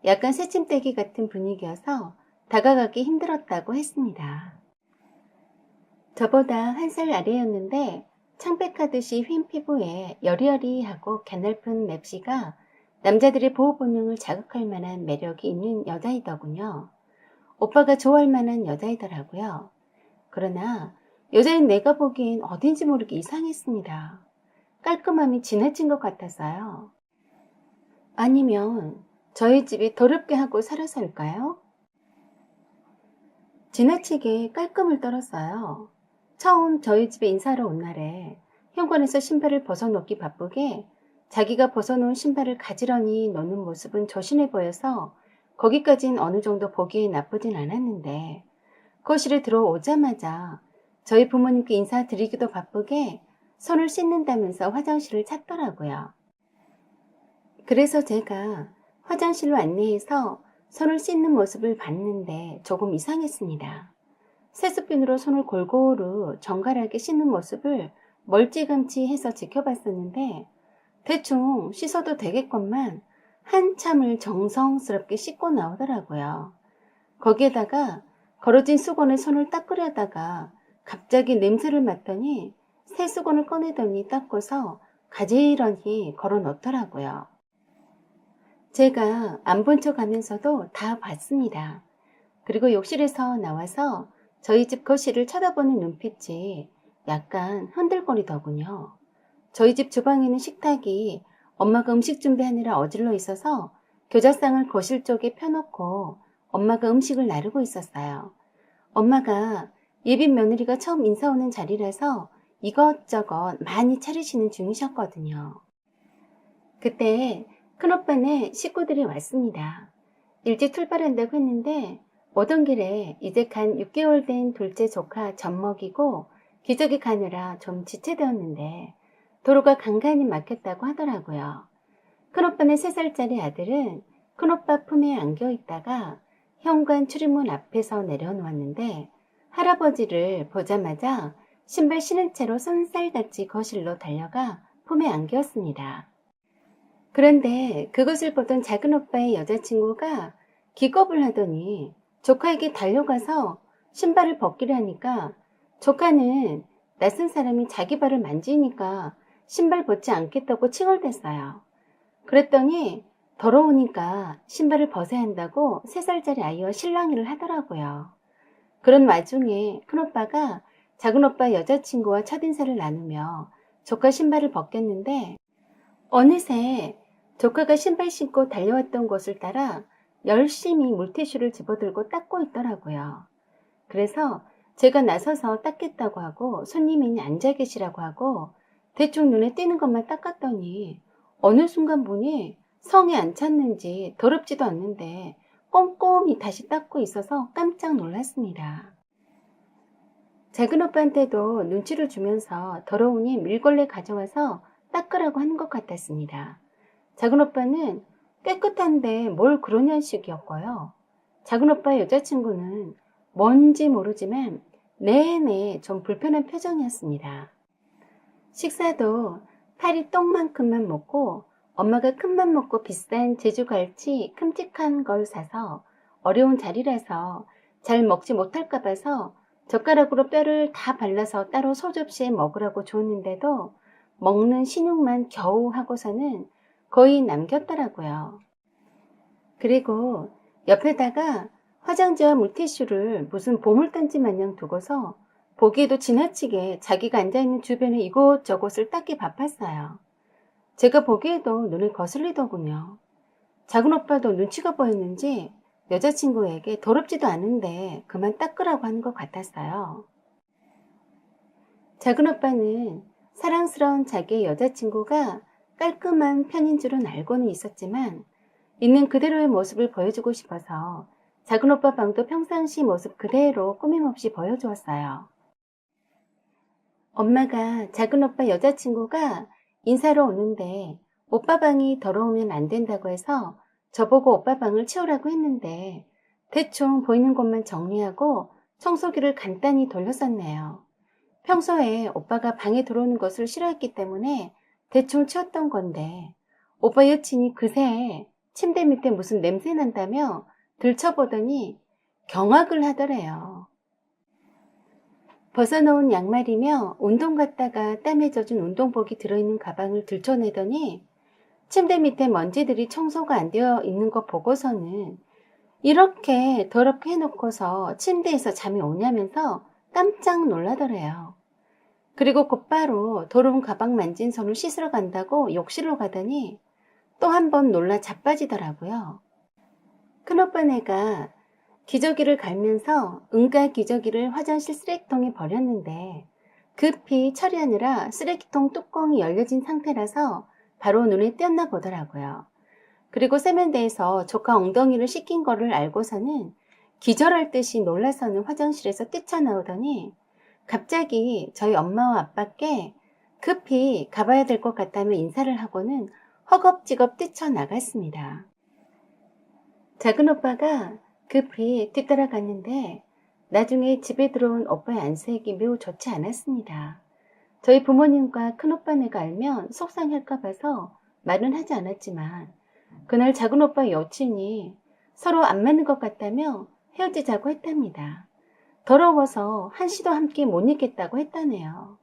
약간 새침대기 같은 분위기여서 다가가기 힘들었다고 했습니다. 저보다 한 살 아래였는데 창백하듯이 휜 피부에 여리여리하고 가냘픈 맵시가 남자들의 보호 본능을 자극할 만한 매력이 있는 여자이더군요. 오빠가 좋아할 만한 여자이더라고요. 그러나 여자인 내가 보기엔 어딘지 모르게 이상했습니다. 깔끔함이 지나친 것 같았어요. 아니면 저희 집이 더럽게 하고 살아서일까요? 지나치게 깔끔을 떨었어요. 처음 저희 집에 인사하러 온 날에 현관에서 신발을 벗어놓기 바쁘게 자기가 벗어놓은 신발을 가지런히 놓는 모습은 조신해 보여서 거기까진 어느 정도 보기에 나쁘진 않았는데 거실에 들어오자마자 저희 부모님께 인사드리기도 바쁘게 손을 씻는다면서 화장실을 찾더라고요. 그래서 제가 화장실로 안내해서 손을 씻는 모습을 봤는데 조금 이상했습니다. 세수핀으로 손을 골고루 정갈하게 씻는 모습을 멀찌감치 해서 지켜봤었는데 대충 씻어도 되겠건만 한참을 정성스럽게 씻고 나오더라고요. 거기에다가 걸어진 수건에 손을 닦으려다가 갑자기 냄새를 맡더니 새 수건을 꺼내더니 닦고서 가지런히 걸어 놓더라고요. 제가 안 본 척 하면서도 다 봤습니다. 그리고 욕실에서 나와서 저희 집 거실을 쳐다보는 눈빛이 약간 흔들거리더군요. 저희 집 주방에는 식탁이 엄마가 음식 준비하느라 어질러 있어서 교자상을 거실 쪽에 펴놓고 엄마가 음식을 나르고 있었어요. 엄마가 예빈 며느리가 처음 인사 오는 자리라서 이것저것 많이 차리시는 중이셨거든요. 그때 큰오빠네 식구들이 왔습니다. 일찍 출발한다고 했는데 오던 길에 이제 간 6개월 된 둘째 조카 젖 먹이고 기저귀 가느라 좀 지체되었는데 도로가 간간히 막혔다고 하더라고요. 큰오빠네 3살짜리 아들은 큰오빠 품에 안겨 있다가 현관 출입문 앞에서 내려놓았는데 할아버지를 보자마자 신발 신은 채로 손살같이 거실로 달려가 품에 안겼습니다. 그런데 그것을 보던 작은 오빠의 여자친구가 기겁을 하더니 조카에게 달려가서 신발을 벗기려 하니까 조카는 낯선 사람이 자기 발을 만지니까 신발 벗지 않겠다고 칭얼댔어요. 그랬더니 더러우니까 신발을 벗어야 한다고 3살짜리 아이와 실랑이를 하더라고요. 그런 와중에 큰오빠가 작은오빠 여자친구와 첫인사를 나누며 조카 신발을 벗겼는데 어느새 조카가 신발 신고 달려왔던 곳을 따라 열심히 물티슈를 집어들고 닦고 있더라고요. 그래서 제가 나서서 닦겠다고 하고 손님이 앉아 계시라고 하고 대충 눈에 띄는 것만 닦았더니 어느 순간 보니 성에 안 찼는지 더럽지도 않는데 꼼꼼히 다시 닦고 있어서 깜짝 놀랐습니다. 작은 오빠한테도 눈치를 주면서 더러우니 밀걸레 가져와서 닦으라고 하는 것 같았습니다. 작은 오빠는 깨끗한데 뭘 그러냐는 식이었고요. 작은 오빠의 여자친구는 뭔지 모르지만 내내 좀 불편한 표정이었습니다. 식사도 파리 똥만큼만 먹고 엄마가 큰맘 먹고 비싼 제주갈치 큼직한 걸 사서 어려운 자리라서 잘 먹지 못할까 봐서 젓가락으로 뼈를 다 발라서 따로 소접시에 먹으라고 줬는데도 먹는 신용만 겨우 하고서는 거의 남겼더라고요. 그리고 옆에다가 화장지와 물티슈를 무슨 보물단지 마냥 두고서 보기에도 지나치게 자기가 앉아있는 주변에 이곳저곳을 닦기 바빴어요. 제가 보기에도 눈에 거슬리더군요. 작은 오빠도 눈치가 보였는지 여자친구에게 더럽지도 않은데 그만 닦으라고 하는 것 같았어요. 작은 오빠는 사랑스러운 자기의 여자친구가 깔끔한 편인 줄은 알고는 있었지만 있는 그대로의 모습을 보여주고 싶어서 작은 오빠 방도 평상시 모습 그대로 꾸밈없이 보여주었어요. 엄마가 작은 오빠 여자친구가 인사로 오는데 오빠 방이 더러우면 안 된다고 해서 저보고 오빠 방을 치우라고 했는데 대충 보이는 곳만 정리하고 청소기를 간단히 돌렸었네요. 평소에 오빠가 방에 들어오는 것을 싫어했기 때문에 대충 치웠던 건데 오빠 여친이 그새 침대 밑에 무슨 냄새 난다며 들춰보더니 경악을 하더래요. 벗어놓은 양말이며 운동 갔다가 땀에 젖은 운동복이 들어있는 가방을 들춰내더니 침대 밑에 먼지들이 청소가 안 되어 있는 거 보고서는 이렇게 더럽게 해놓고서 침대에서 잠이 오냐면서 깜짝 놀라더래요. 그리고 곧바로 더러운 가방 만진 손을 씻으러 간다고 욕실로 가더니 또 한 번 놀라 자빠지더라고요. 큰오빠네가 기저귀를 갈면서 응가 기저귀를 화장실 쓰레기통에 버렸는데 급히 처리하느라 쓰레기통 뚜껑이 열려진 상태라서 바로 눈에 띄었나 보더라고요. 그리고 세면대에서 조카 엉덩이를 씻긴 거를 알고서는 기절할 듯이 놀라서는 화장실에서 뛰쳐나오더니 갑자기 저희 엄마와 아빠께 급히 가봐야 될 것 같다며 인사를 하고는 허겁지겁 뛰쳐나갔습니다. 작은 오빠가 급히 뒤따라갔는데 나중에 집에 들어온 오빠의 안색이 매우 좋지 않았습니다. 저희 부모님과 큰오빠네가 알면 속상할까 봐서 말은 하지 않았지만 그날 작은 오빠의 여친이 서로 안 맞는 것 같다며 헤어지자고 했답니다. 더러워서 한시도 함께 못 있겠다고 했다네요.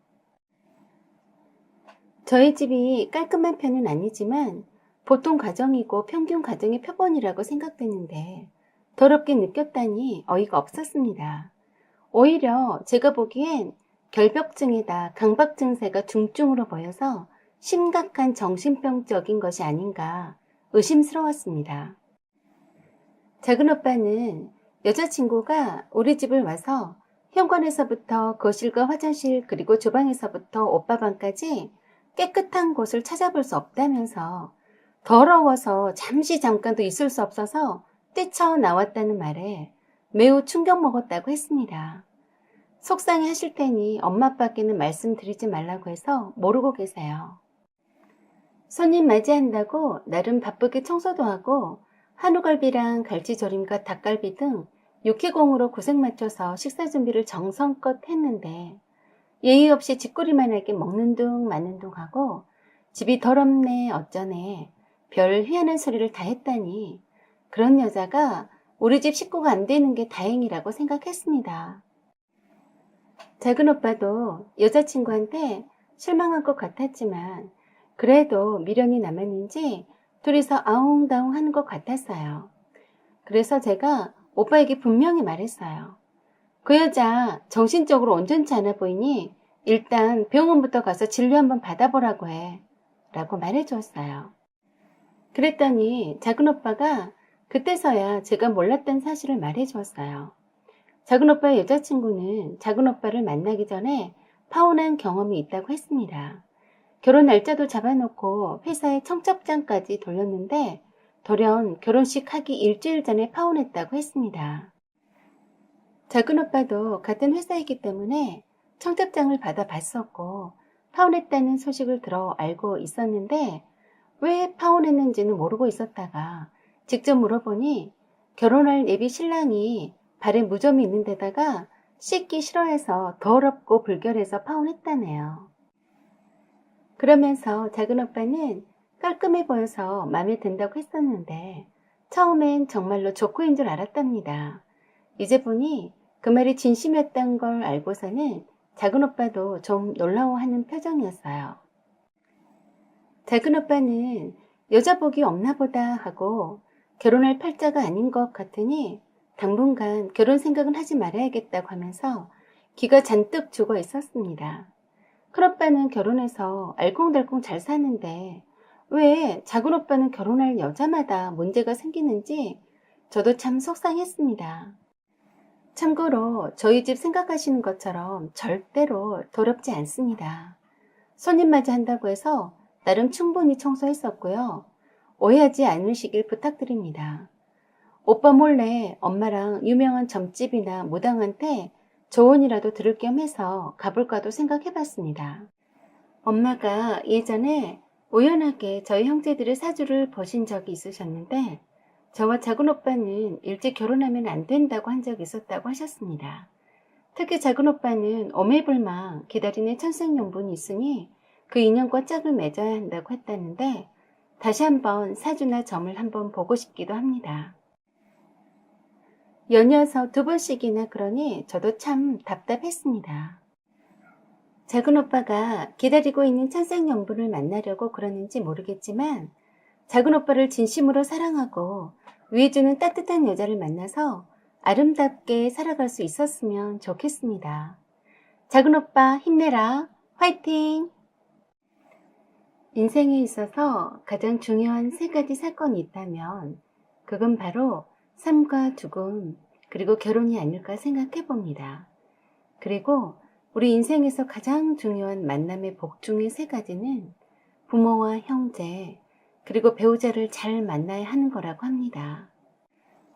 저희 집이 깔끔한 편은 아니지만 보통 가정이고 평균 가정의 표본이라고 생각됐는데 더럽게 느꼈다니 어이가 없었습니다. 오히려 제가 보기엔 결벽증에다 강박 증세가 중증으로 보여서 심각한 정신병적인 것이 아닌가 의심스러웠습니다. 작은 오빠는 여자친구가 우리 집을 와서 현관에서부터 거실과 화장실 그리고 주방에서부터 오빠 방까지 깨끗한 곳을 찾아볼 수 없다면서 더러워서 잠깐도 있을 수 없어서 뛰쳐나왔다는 말에 매우 충격 먹었다고 했습니다. 속상해 하실 테니 엄마 아빠께는 말씀드리지 말라고 해서 모르고 계세요. 손님 맞이한다고 나름 바쁘게 청소도 하고 한우갈비랑 갈치조림과 닭갈비 등 육회공으로 고생 맞춰서 식사 준비를 정성껏 했는데 예의 없이 짓거리만하게 먹는 둥 마는 둥 하고 집이 더럽네 어쩌네 별 희한한 소리를 다 했다니 그런 여자가 우리 집 식구가 안 되는 게 다행이라고 생각했습니다. 작은 오빠도 여자친구한테 실망한 것 같았지만 그래도 미련이 남았는지 둘이서 아웅다웅 하는 것 같았어요. 그래서 제가 오빠에게 분명히 말했어요. 그 여자 정신적으로 온전치 않아 보이니 일단 병원부터 가서 진료 한번 받아보라고 해 라고 말해주었어요. 그랬더니 작은 오빠가 그때서야 제가 몰랐던 사실을 말해주었어요. 작은 오빠의 여자친구는 작은 오빠를 만나기 전에 파혼한 경험이 있다고 했습니다. 결혼 날짜도 잡아놓고 회사에 청첩장까지 돌렸는데 돌연 결혼식 하기 일주일 전에 파혼했다고 했습니다. 작은 오빠도 같은 회사이기 때문에 청첩장을 받아봤었고 파혼했다는 소식을 들어 알고 있었는데 왜 파혼했는지는 모르고 있었다가 직접 물어보니 결혼할 예비 신랑이 발에 무좀이 있는 데다가 씻기 싫어해서 더럽고 불결해서 파혼했다네요. 그러면서 작은 오빠는 깔끔해 보여서 마음에 든다고 했었는데 처음엔 정말로 조커인 줄 알았답니다. 이제 보니 그 말이 진심이었던 걸 알고서는 작은 오빠도 좀 놀라워하는 표정이었어요. 작은 오빠는 여자 복이 없나 보다 하고 결혼할 팔자가 아닌 것 같으니 당분간 결혼 생각은 하지 말아야겠다고 하면서 기가 잔뜩 죽어 있었습니다. 큰오빠는 결혼해서 알콩달콩 잘 사는데 왜 작은 오빠는 결혼할 여자마다 문제가 생기는지 저도 참 속상했습니다. 참고로 저희 집 생각하시는 것처럼 절대로 더럽지 않습니다. 손님 맞이한다고 해서 나름 충분히 청소했었고요. 오해하지 않으시길 부탁드립니다. 오빠 몰래 엄마랑 유명한 점집이나 무당한테 조언이라도 들을 겸 해서 가볼까도 생각해봤습니다. 엄마가 예전에 우연하게 저희 형제들의 사주를 보신 적이 있으셨는데 저와 작은 오빠는 일찍 결혼하면 안 된다고 한 적이 있었다고 하셨습니다. 특히 작은 오빠는 오매불망 기다리는 천생연분이 있으니 그 인연과 짝을 맺어야 한다고 했다는데 다시 한번 사주나 점을 한번 보고 싶기도 합니다. 연이어서 2번씩이나 그러니 저도 참 답답했습니다. 작은 오빠가 기다리고 있는 천생연분을 만나려고 그러는지 모르겠지만 작은 오빠를 진심으로 사랑하고 위해주는 따뜻한 여자를 만나서 아름답게 살아갈 수 있었으면 좋겠습니다. 작은 오빠 힘내라. 화이팅! 인생에 있어서 가장 중요한 3가지 사건이 있다면 그건 바로 삶과 죽음 그리고 결혼이 아닐까 생각해 봅니다. 그리고 우리 인생에서 가장 중요한 만남의 복 중의 3가지는 부모와 형제 그리고 배우자를 잘 만나야 하는 거라고 합니다.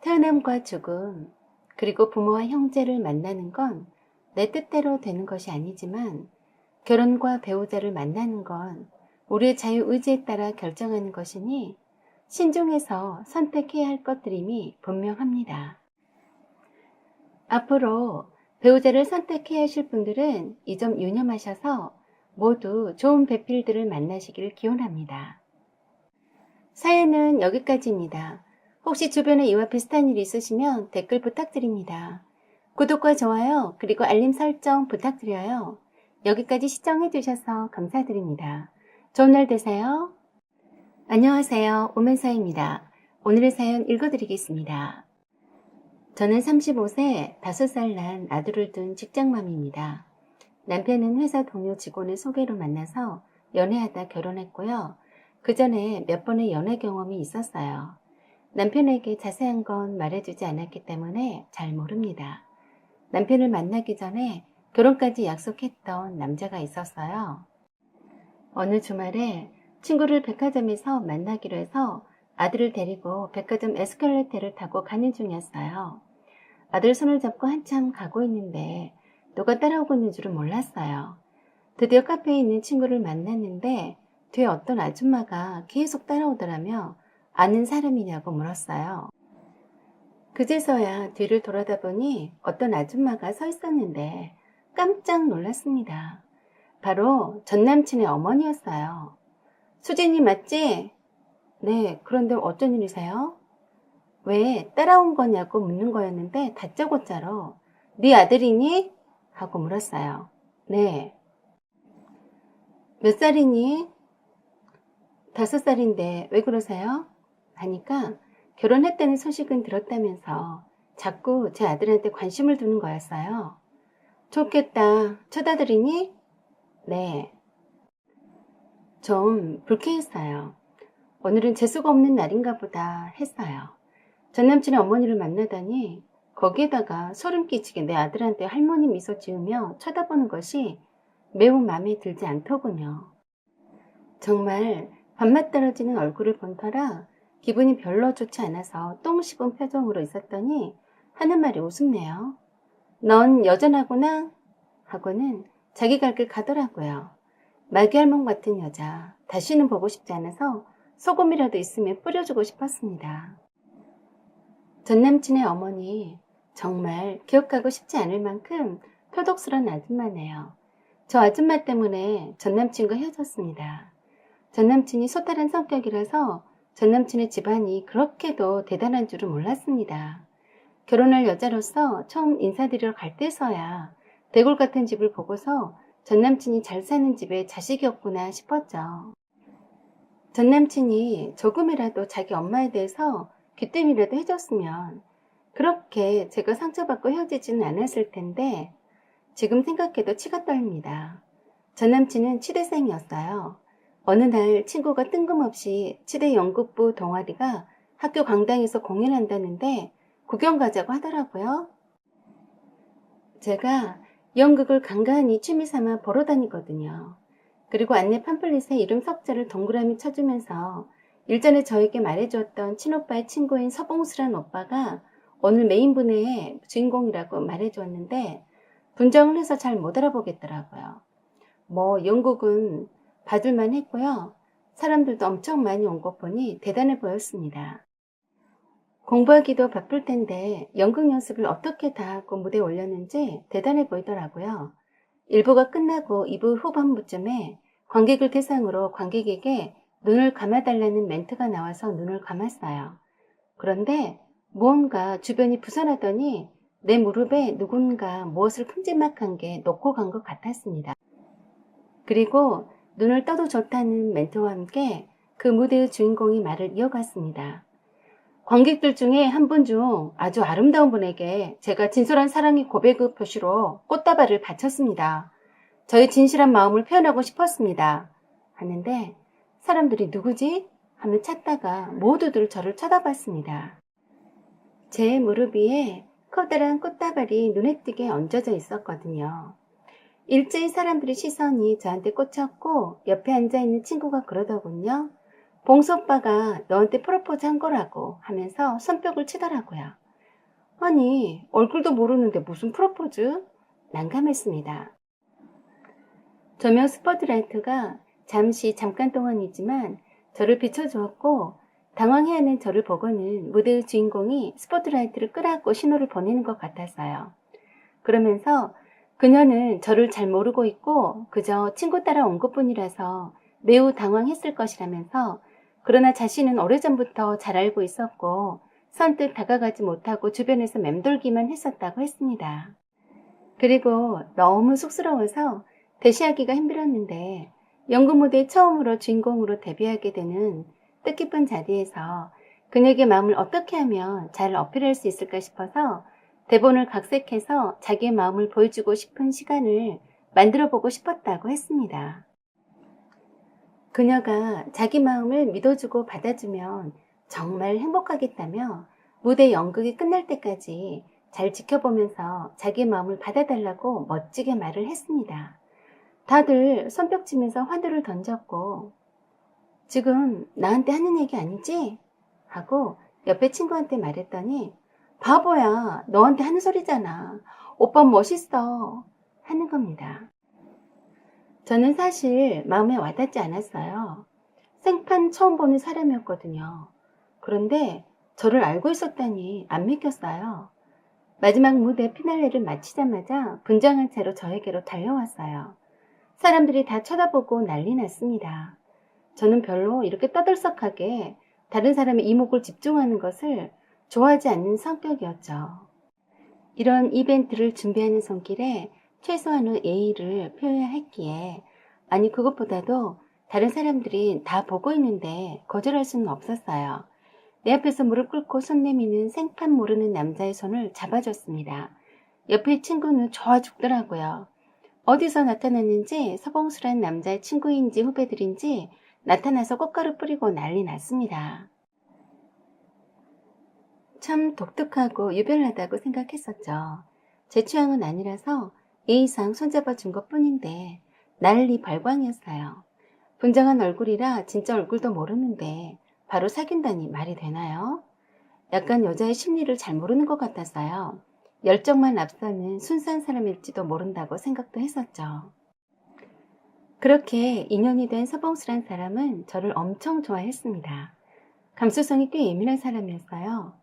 태어남과 죽음 그리고 부모와 형제를 만나는 건 내 뜻대로 되는 것이 아니지만 결혼과 배우자를 만나는 건 우리의 자유의지에 따라 결정하는 것이니 신중해서 선택해야 할 것들임이 분명합니다. 앞으로 배우자를 선택해야 하실 분들은 이 점 유념하셔서 모두 좋은 배필들을 만나시길 기원합니다. 사연은 여기까지입니다. 혹시 주변에 이와 비슷한 일이 있으시면 댓글 부탁드립니다. 구독과 좋아요 그리고 알림 설정 부탁드려요. 여기까지 시청해주셔서 감사드립니다. 좋은 날 되세요. 안녕하세요. 오면사입니다. 오늘의 사연 읽어드리겠습니다. 저는 35세 5살 난 아들을 둔 직장맘입니다. 남편은 회사 동료 직원을 소개로 만나서 연애하다 결혼했고요. 그 전에 몇 번의 연애 경험이 있었어요. 남편에게 자세한 건 말해주지 않았기 때문에 잘 모릅니다. 남편을 만나기 전에 결혼까지 약속했던 남자가 있었어요. 어느 주말에 친구를 백화점에서 만나기로 해서 아들을 데리고 백화점 에스컬레이터를 타고 가는 중이었어요. 아들 손을 잡고 한참 가고 있는데 누가 따라오고 있는 줄은 몰랐어요. 드디어 카페에 있는 친구를 만났는데 뒤에 어떤 아줌마가 계속 따라오더라며 아는 사람이냐고 물었어요. 그제서야 뒤를 돌아다 보니 어떤 아줌마가 서 있었는데 깜짝 놀랐습니다. 바로 전남친의 어머니였어요. 수진이 맞지? 네, 그런데 어쩐 일이세요? 왜 따라온 거냐고 묻는 거였는데 다짜고짜로 네 아들이니? 하고 물었어요. 네. 몇 살이니? 5살인데 왜 그러세요? 하니까 결혼했다는 소식은 들었다면서 자꾸 제 아들한테 관심을 두는 거였어요. 좋겠다. 쳐다들이니? 네. 좀 불쾌했어요. 오늘은 재수가 없는 날인가 보다 했어요. 전 남친의 어머니를 만나다니 거기에다가 소름 끼치게 내 아들한테 할머니 미소 지으며 쳐다보는 것이 매우 마음에 들지 않더군요. 정말 밥맛 떨어지는 얼굴을 본 터라 기분이 별로 좋지 않아서 똥 씹은 표정으로 있었더니 하는 말이 우습네요. 넌 여전하구나? 하고는 자기 갈 길 가더라고요. 마귀알몸 같은 여자, 다시는 보고 싶지 않아서 소금이라도 있으면 뿌려주고 싶었습니다. 전 남친의 어머니, 정말 기억하고 싶지 않을 만큼 표독스러운 아줌마네요. 저 아줌마 때문에 전 남친과 헤어졌습니다. 전 남친이 소탈한 성격이라서 전 남친의 집안이 그렇게도 대단한 줄은 몰랐습니다. 결혼할 여자로서 처음 인사드리러 갈 때서야 대골 같은 집을 보고서 전 남친이 잘 사는 집에 자식이 없구나 싶었죠. 전 남친이 조금이라도 자기 엄마에 대해서 귀뜸이라도 해줬으면 그렇게 제가 상처받고 헤어지지는 않았을 텐데 지금 생각해도 치가 떨립니다. 전 남친은 치대생이었어요. 어느 날 친구가 뜬금없이 치대 연극부 동아리가 학교 강당에서 공연한다는데 구경 가자고 하더라고요. 제가 연극을 간간히 취미 삼아 보러 다니거든요. 그리고 안내 팜플릿에 이름 석자를 동그라미 쳐주면서 일전에 저에게 말해주었던 친오빠의 친구인 서봉수란 오빠가 오늘 메인 분의 주인공이라고 말해주었는데 분장을 해서 잘 못 알아보겠더라고요. 뭐 연극은 봐줄만 했고요. 사람들도 엄청 많이 온 것 보니 대단해 보였습니다. 공부하기도 바쁠 텐데 연극 연습을 어떻게 다 하고 무대에 올렸는지 대단해 보이더라고요. 1부가 끝나고 2부 후반부쯤에 관객을 대상으로 관객에게 눈을 감아달라는 멘트가 나와서 눈을 감았어요. 그런데 무언가 주변이 부산하더니 내 무릎에 누군가 무엇을 큼지막한 게 놓고 간 것 같았습니다. 그리고 눈을 떠도 좋다는 멘트와 함께 그 무대의 주인공이 말을 이어갔습니다. 관객들 중에 한 분 중 아주 아름다운 분에게 제가 진솔한 사랑의 고백의 표시로 꽃다발을 바쳤습니다. 저의 진실한 마음을 표현하고 싶었습니다. 하는데 사람들이 누구지? 하며 찾다가 모두들 저를 쳐다봤습니다. 제 무릎 위에 커다란 꽃다발이 눈에 띄게 얹어져 있었거든요. 일제히 사람들의 시선이 저한테 꽂혔고 옆에 앉아있는 친구가 그러더군요. 봉수 오빠가 너한테 프로포즈 한 거라고 하면서 손뼉을 치더라고요. 아니, 얼굴도 모르는데 무슨 프로포즈? 난감했습니다. 조명 스포트라이트가 잠깐 동안이지만 저를 비춰주었고 당황해하는 저를 보고는 무대의 주인공이 스포트라이트를 끄라고 신호를 보내는 것 같았어요. 그러면서 그녀는 저를 잘 모르고 있고 그저 친구 따라 온 것뿐이라서 매우 당황했을 것이라면서 그러나 자신은 오래전부터 잘 알고 있었고 선뜻 다가가지 못하고 주변에서 맴돌기만 했었다고 했습니다. 그리고 너무 쑥스러워서 대시하기가 힘들었는데 연극 무대 처음으로 주인공으로 데뷔하게 되는 뜻깊은 자리에서 그녀에게 마음을 어떻게 하면 잘 어필할 수 있을까 싶어서 대본을 각색해서 자기의 마음을 보여주고 싶은 시간을 만들어보고 싶었다고 했습니다. 그녀가 자기 마음을 믿어주고 받아주면 정말 행복하겠다며 무대 연극이 끝날 때까지 잘 지켜보면서 자기 마음을 받아달라고 멋지게 말을 했습니다. 다들 손뼉치면서 환호를 던졌고 지금 나한테 하는 얘기 아니지? 하고 옆에 친구한테 말했더니 바보야, 너한테 하는 소리잖아. 오빠 멋있어. 하는 겁니다. 저는 사실 마음에 와닿지 않았어요. 생판 처음 보는 사람이었거든요. 그런데 저를 알고 있었다니 안 믿겼어요. 마지막 무대 피날레를 마치자마자 분장한 채로 저에게로 달려왔어요. 사람들이 다 쳐다보고 난리 났습니다. 저는 별로 이렇게 떠들썩하게 다른 사람의 이목을 집중하는 것을 좋아하지 않는 성격이었죠. 이런 이벤트를 준비하는 손길에 최소한의 예의를 표해야 했기에 아니 그것보다도 다른 사람들이 다 보고 있는데 거절할 수는 없었어요. 내 앞에서 무릎 꿇고 손 내미는 생판 모르는 남자의 손을 잡아줬습니다. 옆에 친구는 좋아 죽더라고요. 어디서 나타났는지 서봉수란 남자의 친구인지 후배들인지 나타나서 꽃가루 뿌리고 난리 났습니다. 참 독특하고 유별나다고 생각했었죠. 제 취향은 아니라서 예의상 손잡아 준 것뿐인데 난리 발광이었어요. 분장한 얼굴이라 진짜 얼굴도 모르는데 바로 사귄다니 말이 되나요? 약간 여자의 심리를 잘 모르는 것 같았어요. 열정만 앞서는 순수한 사람일지도 모른다고 생각도 했었죠. 그렇게 인연이 된 서봉수란 사람은 저를 엄청 좋아했습니다. 감수성이 꽤 예민한 사람이었어요.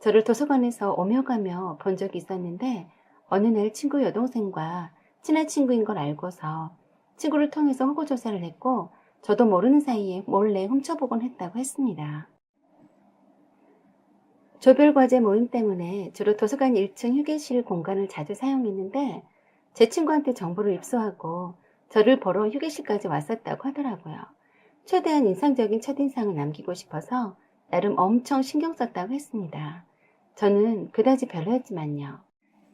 저를 도서관에서 오며 가며 본 적이 있었는데 어느 날 친구 여동생과 친한 친구인 걸 알고서 친구를 통해서 호구조사를 했고 저도 모르는 사이에 몰래 훔쳐보곤 했다고 했습니다. 조별과제 모임 때문에 주로 도서관 1층 휴게실 공간을 자주 사용했는데 제 친구한테 정보를 입수하고 저를 보러 휴게실까지 왔었다고 하더라고요. 최대한 인상적인 첫인상을 남기고 싶어서 나름 엄청 신경 썼다고 했습니다. 저는 그다지 별로였지만요.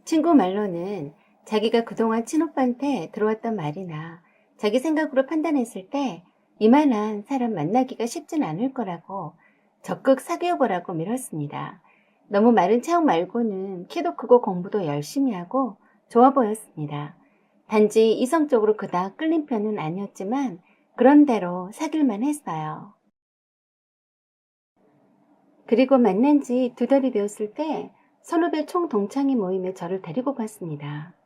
친구 말로는 자기가 그동안 친오빠한테 들어왔던 말이나 자기 생각으로 판단했을 때 이만한 사람 만나기가 쉽진 않을 거라고 적극 사귀어보라고 밀었습니다. 너무 마른 체형 말고는 키도 크고 공부도 열심히 하고 좋아 보였습니다. 단지 이성적으로 그닥 끌린 편은 아니었지만 그런대로 사귈만 했어요. 그리고 만난 지 2달이 되었을 때 선후배 총동창회 모임에 저를 데리고 갔습니다.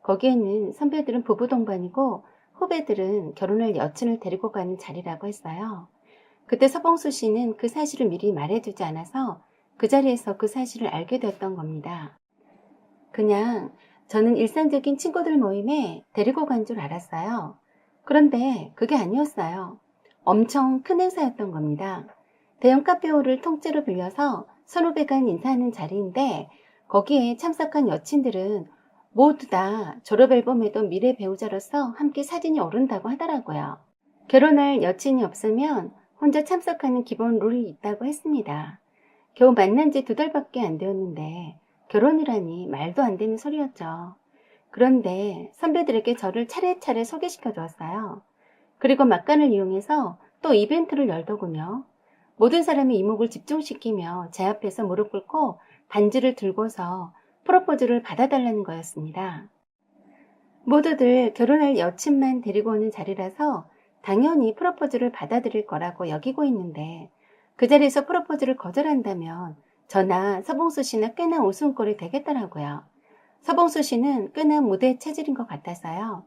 거기에는 선배들은 부부 동반이고 후배들은 결혼할 여친을 데리고 가는 자리라고 했어요. 그때 서봉수 씨는 그 사실을 미리 말해두지 않아서 그 자리에서 그 사실을 알게 됐던 겁니다. 그냥 저는 일상적인 친구들 모임에 데리고 간 줄 알았어요. 그런데 그게 아니었어요. 엄청 큰 행사였던 겁니다. 대형 카페홀을 통째로 빌려서 선후배 간 인사하는 자리인데 거기에 참석한 여친들은 모두 다 졸업앨범에도 미래 배우자로서 함께 사진이 오른다고 하더라고요. 결혼할 여친이 없으면 혼자 참석하는 기본 룰이 있다고 했습니다. 겨우 만난 지 2달밖에 안 되었는데 결혼이라니 말도 안 되는 소리였죠. 그런데 선배들에게 저를 차례차례 소개시켜 주었어요. 그리고 막간을 이용해서 또 이벤트를 열더군요. 모든 사람의 이목을 집중시키며 제 앞에서 무릎 꿇고 반지를 들고서 프로포즈를 받아달라는 거였습니다. 모두들 결혼할 여친만 데리고 오는 자리라서 당연히 프로포즈를 받아들일 거라고 여기고 있는데 그 자리에서 프로포즈를 거절한다면 저나 서봉수 씨나 꽤나 웃음꼴이 되겠더라고요. 서봉수 씨는 꽤나 무대 체질인 것 같아서요.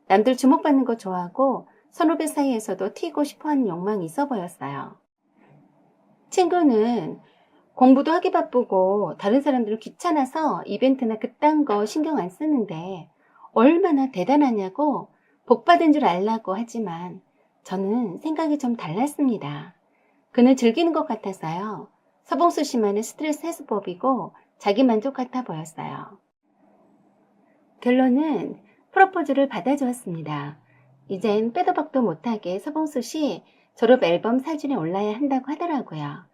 남들 주목받는 거 좋아하고 선후배 사이에서도 튀고 싶어하는 욕망이 있어 보였어요. 친구는 공부도 하기 바쁘고 다른 사람들은 귀찮아서 이벤트나 그딴 거 신경 안 쓰는데 얼마나 대단하냐고 복 받은 줄 알라고 하지만 저는 생각이 좀 달랐습니다. 그는 즐기는 것 같아서요. 서봉수 씨만의 스트레스 해소법이고 자기 만족 같아 보였어요. 결론은 프로포즈를 받아주었습니다. 이젠 빼도 박도 못하게 서봉수 씨 졸업 앨범 사진에 올라야 한다고 하더라고요.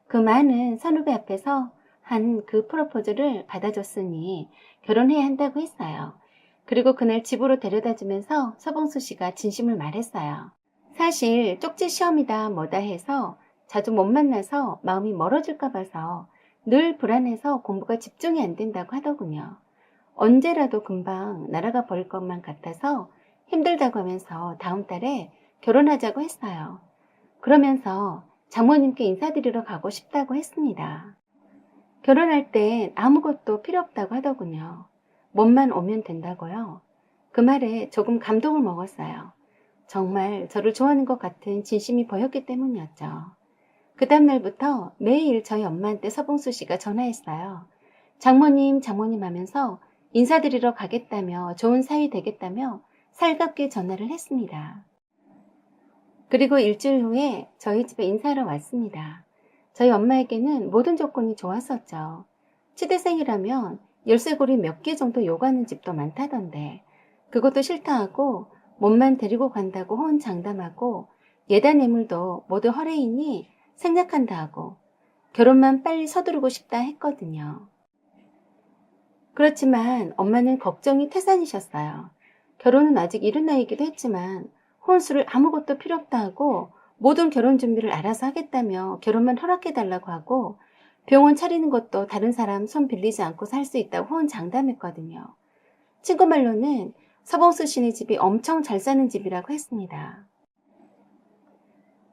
그 많은 선후배 앞에서 한 그 프로포즈를 받아줬으니 결혼해야 한다고 했어요. 그리고 그날 집으로 데려다 주면서 서봉수 씨가 진심을 말했어요. 사실 쪽지 시험이다 뭐다 해서 자주 못 만나서 마음이 멀어질까 봐서 늘 불안해서 공부가 집중이 안 된다고 하더군요. 언제라도 금방 날아가 버릴 것만 같아서 힘들다고 하면서 다음 달에 결혼하자고 했어요. 그러면서 장모님께 인사드리러 가고 싶다고 했습니다. 결혼할 땐 아무것도 필요 없다고 하더군요. 몸만 오면 된다고요. 그 말에 조금 감동을 먹었어요. 정말 저를 좋아하는 것 같은 진심이 보였기 때문이었죠. 그 다음날부터 매일 저희 엄마한테 서봉수 씨가 전화했어요. 장모님, 장모님 하면서 인사드리러 가겠다며 좋은 사위 되겠다며 살갑게 전화를 했습니다. 그리고 일주일 후에 저희 집에 인사하러 왔습니다. 저희 엄마에게는 모든 조건이 좋았었죠. 치대생이라면 열쇠고리 몇 개 정도 요구하는 집도 많다던데 그것도 싫다 하고 몸만 데리고 간다고 호언장담하고 예단 예물도 모두 허례이니 생략한다 하고 결혼만 빨리 서두르고 싶다 했거든요. 그렇지만 엄마는 걱정이 태산이셨어요. 결혼은 아직 이른 나이이기도 했지만 혼수를 아무것도 필요 없다 하고 모든 결혼 준비를 알아서 하겠다며 결혼만 허락해달라고 하고 병원 차리는 것도 다른 사람 손 빌리지 않고 살 수 있다고 호언장담했거든요. 친구 말로는 서봉수 씨네 집이 엄청 잘 사는 집이라고 했습니다.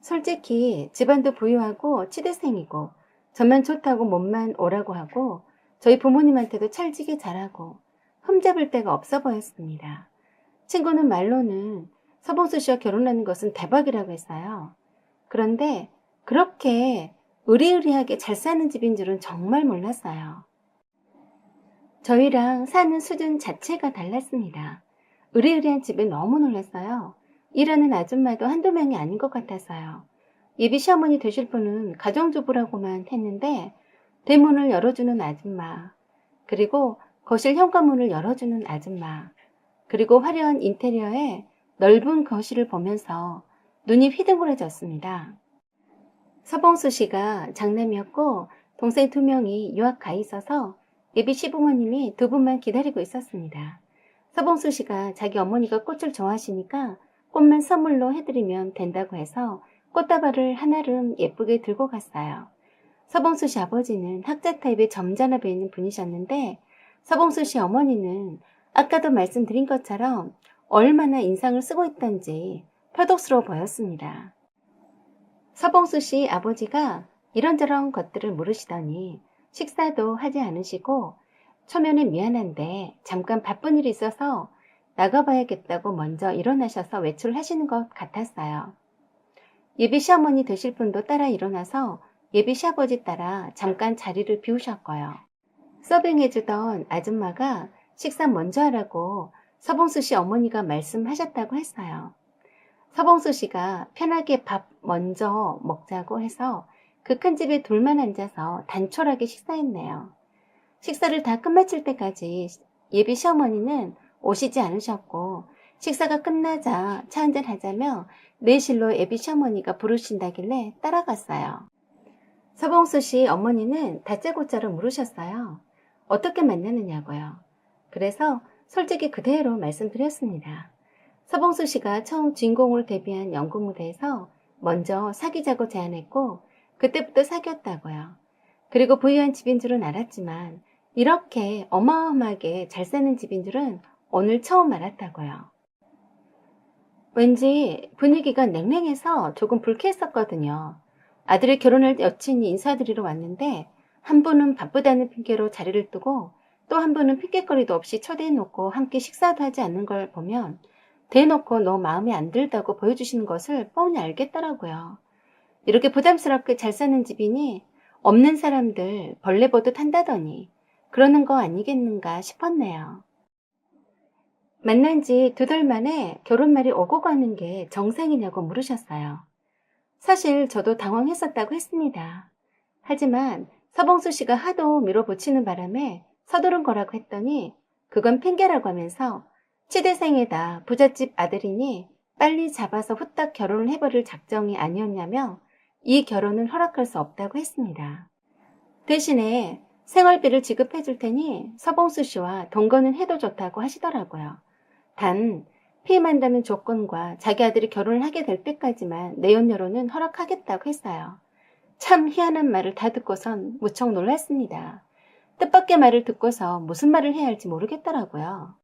솔직히 집안도 부유하고 치대생이고 저만 좋다고 몸만 오라고 하고 저희 부모님한테도 찰지게 잘하고 흠잡을 데가 없어 보였습니다. 친구는 말로는 서봉수 씨와 결혼하는 것은 대박이라고 했어요. 그런데 그렇게 의리의리하게 잘 사는 집인 줄은 정말 몰랐어요. 저희랑 사는 수준 자체가 달랐습니다. 의리의리한 집에 너무 놀랐어요. 일하는 아줌마도 한두 명이 아닌 것 같아서요. 예비 시어머니 되실 분은 가정주부라고만 했는데 대문을 열어주는 아줌마, 그리고 거실 현관문을 열어주는 아줌마, 그리고 화려한 인테리어에 넓은 거실을 보면서 눈이 휘둥그레졌습니다. 서봉수 씨가 장남이었고 동생 2명이 유학 가 있어서 예비 시부모님이 2분만 기다리고 있었습니다. 서봉수 씨가 자기 어머니가 꽃을 좋아하시니까 꽃만 선물로 해드리면 된다고 해서 꽃다발을 한아름 예쁘게 들고 갔어요. 서봉수 씨 아버지는 학자 타입의 점잖아 보이는 분이셨는데 서봉수 씨 어머니는 아까도 말씀드린 것처럼 얼마나 인상을 쓰고 있던지 표독스러워 보였습니다. 서봉수 씨 아버지가 이런저런 것들을 물으시더니 식사도 하지 않으시고 초면에 미안한데 잠깐 바쁜 일이 있어서 나가봐야겠다고 먼저 일어나셔서 외출하시는 것 같았어요. 예비 시어머니 되실 분도 따라 일어나서 예비 시아버지 따라 잠깐 자리를 비우셨고요. 서빙해주던 아줌마가 식사 먼저 하라고 서봉수 씨 어머니가 말씀하셨다고 했어요. 서봉수 씨가 편하게 밥 먼저 먹자고 해서 그 큰 집에 둘만 앉아서 단촐하게 식사했네요. 식사를 다 끝마칠 때까지 예비 시어머니는 오시지 않으셨고 식사가 끝나자 차 한잔 하자며 내실로 예비 시어머니가 부르신다길래 따라갔어요. 서봉수 씨 어머니는 다짜고짜로 물으셨어요. 어떻게 만나느냐고요. 그래서 솔직히 그대로 말씀드렸습니다. 서봉수 씨가 처음 주인공으로 데뷔한 연극 무대에서 먼저 사귀자고 제안했고 그때부터 사귀었다고요. 그리고 부유한 집인 줄은 알았지만 이렇게 어마어마하게 잘 사는 집인 줄은 오늘 처음 알았다고요. 왠지 분위기가 냉랭해서 조금 불쾌했었거든요. 아들의 결혼할 여친이 인사드리러 왔는데 한 분은 바쁘다는 핑계로 자리를 뜨고 또 한 분은 핑계거리도 없이 초대해놓고 함께 식사도 하지 않는 걸 보면 대놓고 너 마음에 안 들다고 보여주시는 것을 뻔히 알겠더라고요. 이렇게 부담스럽게 잘 사는 집이니 없는 사람들 벌레 보듯 한다더니 그러는 거 아니겠는가 싶었네요. 만난 지 2달 만에 결혼말이 오고 가는 게 정상이냐고 물으셨어요. 사실 저도 당황했었다고 했습니다. 하지만 서봉수 씨가 하도 밀어붙이는 바람에 서두른 거라고 했더니 그건 핑계라고 하면서 치대생에다 부잣집 아들이니 빨리 잡아서 후딱 결혼을 해버릴 작정이 아니었냐며 이 결혼을 허락할 수 없다고 했습니다. 대신에 생활비를 지급해 줄 테니 서봉수 씨와 동거는 해도 좋다고 하시더라고요. 단 피임한다는 조건과 자기 아들이 결혼을 하게 될 때까지만 내연녀로는 허락하겠다고 했어요. 참 희한한 말을 다 듣고선 무척 놀랐습니다. 뜻밖의 말을 듣고서 무슨 말을 해야 할지 모르겠더라고요.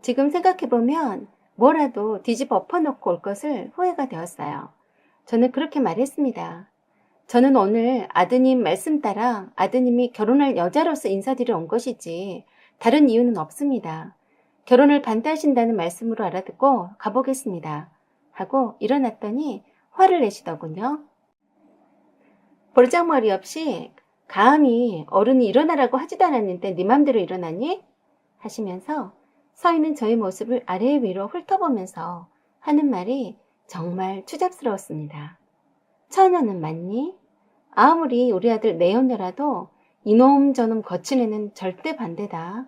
지금 생각해보면 뭐라도 뒤집어 엎어놓고 올 것을 후회가 되었어요. 저는 그렇게 말했습니다. 저는 오늘 아드님 말씀 따라 아드님이 결혼할 여자로서 인사드리러 온 것이지 다른 이유는 없습니다. 결혼을 반대하신다는 말씀으로 알아듣고 가보겠습니다. 하고 일어났더니 화를 내시더군요. 볼장머리 없이 감히 어른이 일어나라고 하지도 않았는데 네 맘대로 일어나니? 하시면서 서 있는 저의 모습을 아래 위로 훑어보면서 하는 말이 정말 추잡스러웠습니다. 처녀는 맞니? 아무리 우리 아들 내연녀라도 이놈 저놈 거친 애는 절대 반대다.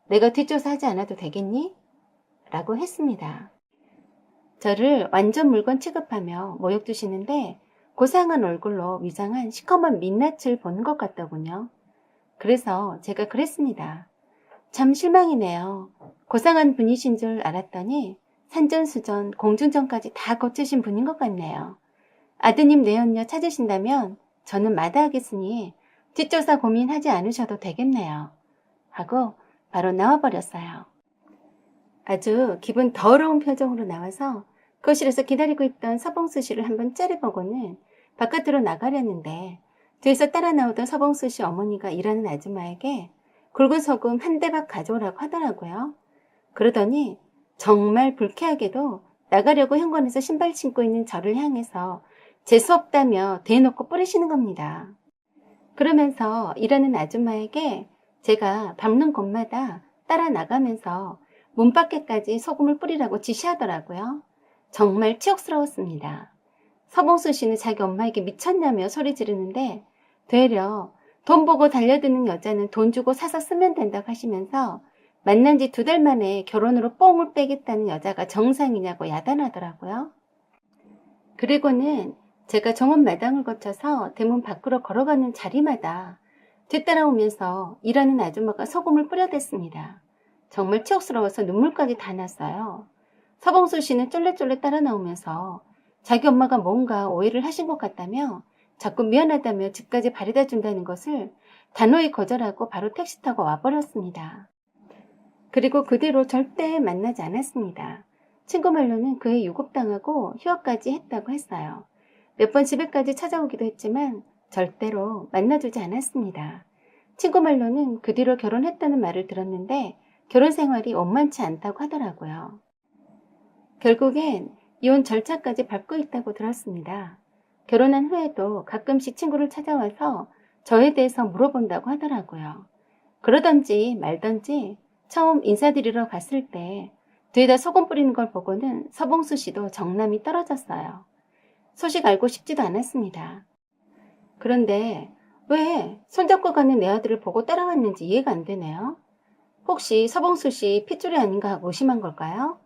내가 뒷조사하지 않아도 되겠니? 라고 했습니다. 저를 완전 물건 취급하며 모욕 주시는데 고상한 얼굴로 위장한 시커먼 민낯을 보는 것 같더군요. 그래서 제가 그랬습니다. 참 실망이네요. 고상한 분이신 줄 알았더니 산전수전, 공중전까지 다 거치신 분인 것 같네요. 아드님 내연녀 찾으신다면 저는 마다하겠으니 뒷조사 고민하지 않으셔도 되겠네요. 하고 바로 나와버렸어요. 아주 기분 더러운 표정으로 나와서 거실에서 기다리고 있던 서봉수 씨를 한번 째려보고는 바깥으로 나가려는데 뒤에서 따라 나오던 서봉수 씨 어머니가 일하는 아줌마에게 굵은 소금 한 대박 가져오라고 하더라고요. 그러더니 정말 불쾌하게도 나가려고 현관에서 신발 신고 있는 저를 향해서 재수없다며 대놓고 뿌리시는 겁니다. 그러면서 일하는 아줌마에게 제가 밟는 곳마다 따라 나가면서 문 밖에까지 소금을 뿌리라고 지시하더라고요. 정말 치욕스러웠습니다. 서봉수 씨는 자기 엄마에게 미쳤냐며 소리 지르는데 되려 돈 보고 달려드는 여자는 돈 주고 사서 쓰면 된다고 하시면서 만난 지 2달 만에 결혼으로 뽕을 빼겠다는 여자가 정상이냐고 야단하더라고요. 그리고는 제가 정원 마당을 거쳐서 대문 밖으로 걸어가는 자리마다 뒤따라오면서 일하는 아줌마가 소금을 뿌려댔습니다. 정말 치욕스러워서 눈물까지 다 났어요. 서봉수 씨는 쫄래쫄래 따라 나오면서 자기 엄마가 뭔가 오해를 하신 것 같다며 자꾸 미안하다며 집까지 바래다 준다는 것을 단호히 거절하고 바로 택시 타고 와버렸습니다. 그리고 그 뒤로 절대 만나지 않았습니다. 친구 말로는 그에 유급당하고 휴학까지 했다고 했어요. 몇 번 집에까지 찾아오기도 했지만 절대로 만나주지 않았습니다. 친구 말로는 그 뒤로 결혼했다는 말을 들었는데 결혼 생활이 원만치 않다고 하더라고요. 결국엔 이혼 절차까지 밟고 있다고 들었습니다. 결혼한 후에도 가끔씩 친구를 찾아와서 저에 대해서 물어본다고 하더라고요. 그러던지 말던지 처음 인사드리러 갔을 때 뒤에다 소금 뿌리는 걸 보고는 서봉수 씨도 정남이 떨어졌어요. 소식 알고 싶지도 않았습니다. 그런데 왜 손잡고 가는 내 아들을 보고 따라왔는지 이해가 안 되네요. 혹시 서봉수 씨 핏줄이 아닌가 하고 의심한 걸까요?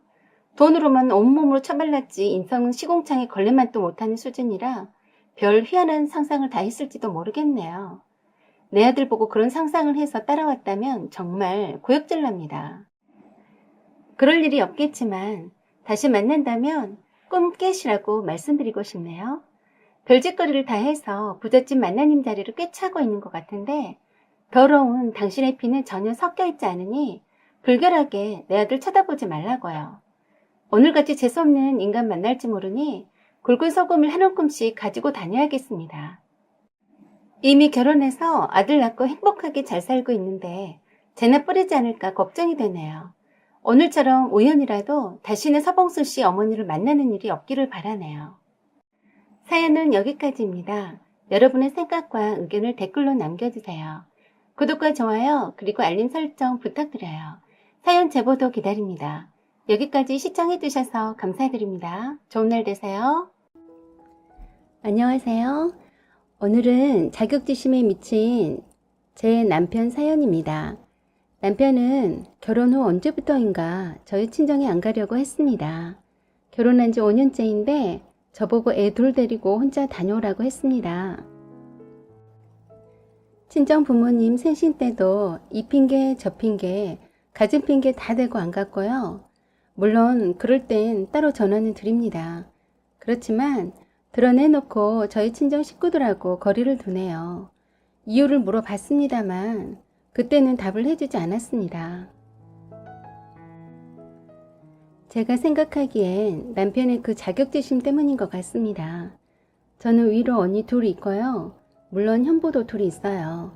돈으로만 온몸으로 처발랐지 인성은 시궁창에 걸레맛도 못하는 수준이라 별 희한한 상상을 다 했을지도 모르겠네요. 내 아들 보고 그런 상상을 해서 따라왔다면 정말 구역질납니다. 그럴 일이 없겠지만 다시 만난다면 꿈 깨시라고 말씀드리고 싶네요. 별짓거리를 다 해서 부잣집 만나님 자리를 꿰차고 있는 것 같은데 더러운 당신의 피는 전혀 섞여 있지 않으니 불결하게 내 아들 쳐다보지 말라고요. 오늘같이 재수없는 인간 만날지 모르니 굵은 소금을 한 움큼씩 가지고 다녀야겠습니다. 이미 결혼해서 아들 낳고 행복하게 잘 살고 있는데 재나 뿌리지 않을까 걱정이 되네요. 오늘처럼 우연이라도 다시는 서봉수 씨 어머니를 만나는 일이 없기를 바라네요. 사연은 여기까지입니다. 여러분의 생각과 의견을 댓글로 남겨주세요. 구독과 좋아요 그리고 알림 설정 부탁드려요. 사연 제보도 기다립니다. 여기까지 시청해주셔서 감사드립니다. 좋은 날 되세요. 안녕하세요. 오늘은 자격지심에 미친 제 남편 사연입니다. 남편은 결혼 후 언제부터인가 저희 친정에 안 가려고 했습니다. 결혼한 지 5년째인데 저보고 애 둘 데리고 혼자 다녀오라고 했습니다. 친정 부모님 생신 때도 이 핑계 저 핑계 가진 핑계 다 대고 안 갔고요. 물론 그럴 땐 따로 전화는 드립니다. 그렇지만 드러내놓고 저희 친정 식구들하고 거리를 두네요. 이유를 물어봤습니다만 그때는 답을 해주지 않았습니다. 제가 생각하기엔 남편의 그 자격지심 때문인 것 같습니다. 저는 위로 언니 둘이 있고요. 물론 형부도 둘이 있어요.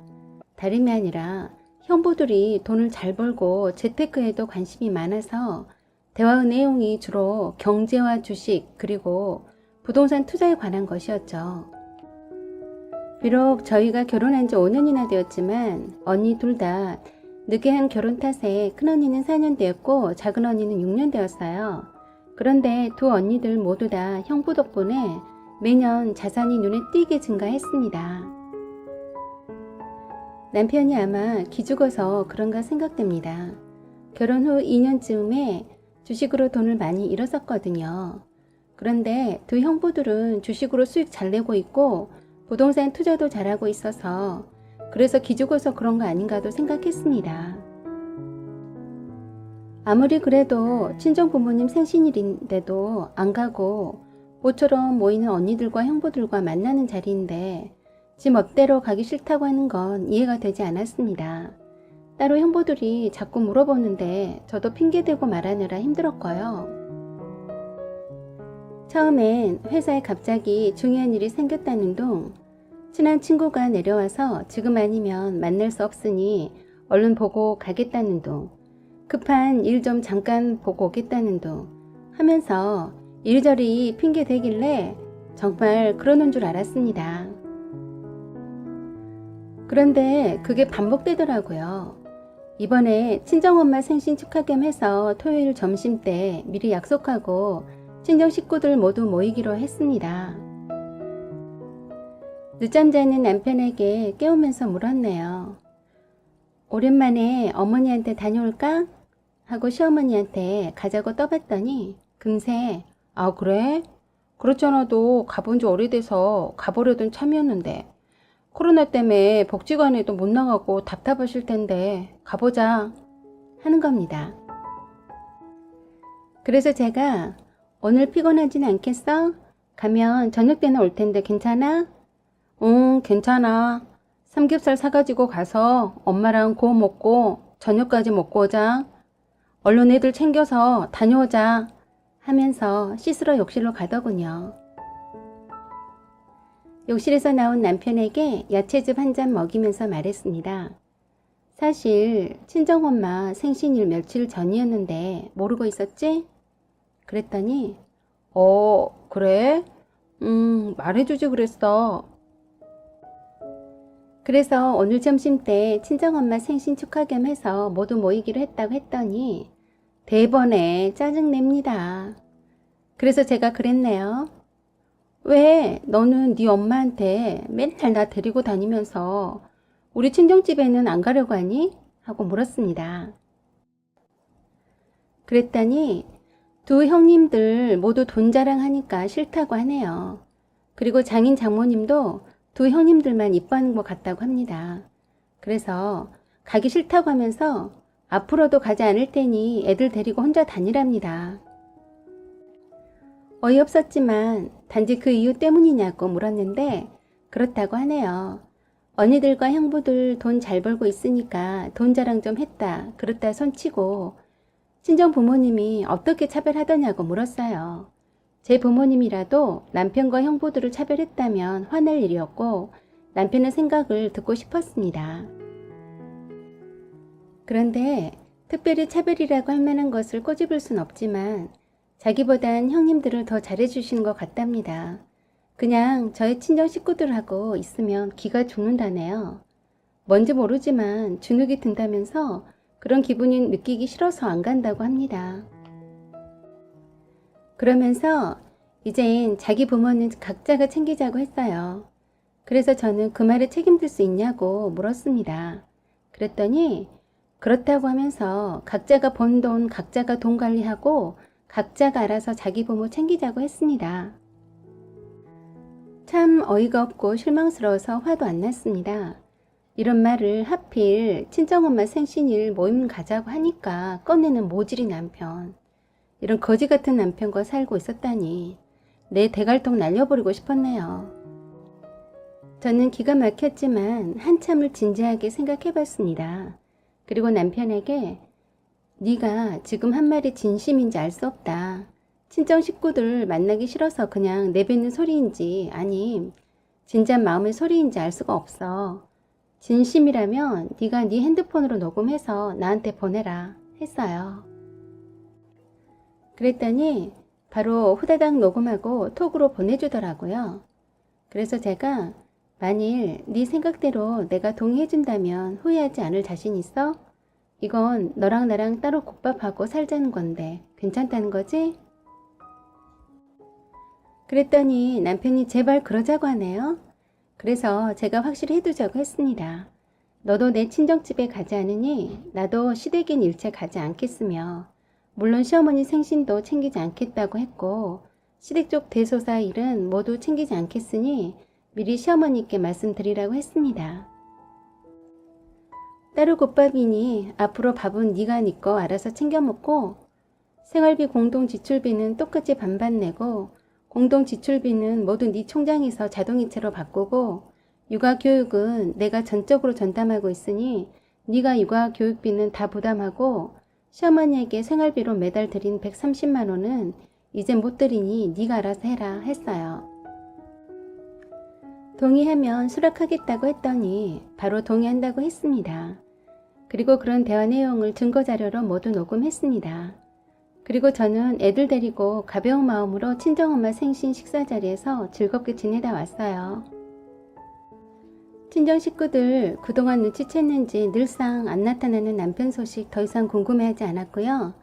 다름이 아니라 형부들이 돈을 잘 벌고 재테크에도 관심이 많아서 대화의 내용이 주로 경제와 주식 그리고 부동산 투자에 관한 것이었죠. 비록 저희가 결혼한 지 5년이나 되었지만 언니 둘 다 늦게 한 결혼 탓에 큰언니는 4년 되었고 작은언니는 6년 되었어요. 그런데 두 언니들 모두 다 형부 덕분에 매년 자산이 눈에 띄게 증가했습니다. 남편이 아마 기죽어서 그런가 생각됩니다. 결혼 후 2년쯤에 주식으로 돈을 많이 잃었었거든요. 그런데 두 형부들은 주식으로 수익 잘 내고 있고 부동산 투자도 잘하고 있어서 그래서 기죽어서 그런 거 아닌가도 생각했습니다. 아무리 그래도 친정 부모님 생신일인데도 안 가고 모처럼 모이는 언니들과 형부들과 만나는 자리인데 지 멋대로 가기 싫다고 하는 건 이해가 되지 않았습니다. 따로 형부들이 자꾸 물어보는데 저도 핑계대고 말하느라 힘들었고요. 처음엔 회사에 갑자기 중요한 일이 생겼다는 둥 친한 친구가 내려와서 지금 아니면 만날 수 없으니 얼른 보고 가겠다는 둥 급한 일 좀 잠깐 보고 오겠다는 둥 하면서 이리저리 핑계 대길래 정말 그러는 줄 알았습니다. 그런데 그게 반복되더라고요. 이번에 친정엄마 생신 축하 겸 해서 토요일 점심 때 미리 약속하고 친정 식구들 모두 모이기로 했습니다. 늦잠 자는 남편에게 깨우면서 물었네요. 오랜만에 어머니한테 다녀올까? 하고 시어머니한테 가자고 떠봤더니 금세 아 그래? 그렇잖아도 가본 지 오래돼서 가보려던 참이었는데 코로나 때문에 복지관에도 못 나가고 답답하실 텐데 가보자 하는 겁니다. 그래서 제가 오늘 피곤하진 않겠어? 가면 저녁 때는 올 텐데 괜찮아? 응, 괜찮아. 삼겹살 사가지고 가서 엄마랑 구워 먹고 저녁까지 먹고 오자. 얼른 애들 챙겨서 다녀오자 하면서 씻으러 욕실로 가더군요. 욕실에서 나온 남편에게 야채즙 한 잔 먹이면서 말했습니다. 사실 친정엄마 생신일 며칠 전이었는데 모르고 있었지? 그랬더니 그래? 말해주지 그랬어. 그래서 오늘 점심때 친정엄마 생신 축하 겸 해서 모두 모이기로 했다고 했더니 대번에 짜증냅니다. 그래서 제가 그랬네요. 왜 너는 네 엄마한테 맨날 나 데리고 다니면서 우리 친정집에는 안 가려고 하니? 하고 물었습니다. 그랬더니 두 형님들 모두 돈 자랑하니까 싫다고 하네요. 그리고 장인 장모님도 두 형님들만 이뻐하는 것 같다고 합니다. 그래서 가기 싫다고 하면서 앞으로도 가지 않을 테니 애들 데리고 혼자 다니랍니다. 어이없었지만 단지 그 이유 때문이냐고 물었는데 그렇다고 하네요. 언니들과 형부들 돈 잘 벌고 있으니까 돈 자랑 좀 했다 그렇다 손치고 친정 부모님이 어떻게 차별하더냐고 물었어요. 제 부모님이라도 남편과 형부들을 차별했다면 화낼 일이었고 남편의 생각을 듣고 싶었습니다. 그런데 특별히 차별이라고 할 만한 것을 꼬집을 순 없지만 자기보단 형님들을 더 잘해주시는 것 같답니다. 그냥 저희 친정 식구들하고 있으면 기가 죽는다네요. 뭔지 모르지만 주눅이 든다면서 그런 기분이 느끼기 싫어서 안 간다고 합니다. 그러면서 이젠 자기 부모는 각자가 챙기자고 했어요. 그래서 저는 그 말에 책임질 수 있냐고 물었습니다. 그랬더니 그렇다고 하면서 각자가 번 돈 각자가 돈 관리하고 각자가 알아서 자기 부모 챙기자고 했습니다. 참 어이가 없고 실망스러워서 화도 안 났습니다. 이런 말을 하필 친정엄마 생신일 모임 가자고 하니까 꺼내는 모질이 남편. 이런 거지 같은 남편과 살고 있었다니 내 대갈통 날려버리고 싶었네요. 저는 기가 막혔지만 한참을 진지하게 생각해봤습니다. 그리고 남편에게 네가 지금 한 말이 진심인지 알 수 없다. 친정 식구들 만나기 싫어서 그냥 내뱉는 소리인지 아님 진짜 마음의 소리인지 알 수가 없어. 진심이라면 네가 네 핸드폰으로 녹음해서 나한테 보내라 했어요. 그랬더니 바로 후다닥 녹음하고 톡으로 보내주더라고요. 그래서 제가 만일 네 생각대로 내가 동의해준다면 후회하지 않을 자신 있어? 이건 너랑 나랑 따로 국밥하고 살자는 건데 괜찮다는 거지? 그랬더니 남편이 제발 그러자고 하네요. 그래서 제가 확실히 해두자고 했습니다. 너도 내 친정집에 가지 않으니 나도 시댁인 일체 가지 않겠으며 물론 시어머니 생신도 챙기지 않겠다고 했고 시댁 쪽 대소사 일은 모두 챙기지 않겠으니 미리 시어머니께 말씀드리라고 했습니다. 따로 국밥이니 앞으로 밥은 네가 네 거 알아서 챙겨 먹고 생활비 공동 지출비는 똑같이 반반 내고 공동 지출비는 모두 네 총장에서 자동이체로 바꾸고 육아교육은 내가 전적으로 전담하고 있으니 네가 육아교육비는 다 부담하고 시어머니에게 생활비로 매달 드린 130만 원은 이제 못 드리니 네가 알아서 해라 했어요. 동의하면 수락하겠다고 했더니 바로 동의한다고 했습니다. 그리고 그런 대화 내용을 증거자료로 모두 녹음했습니다. 그리고 저는 애들 데리고 가벼운 마음으로 친정엄마 생신 식사 자리에서 즐겁게 지내다 왔어요. 친정 식구들 그동안 눈치챘는지 늘상 안 나타나는 남편 소식 더 이상 궁금해하지 않았고요.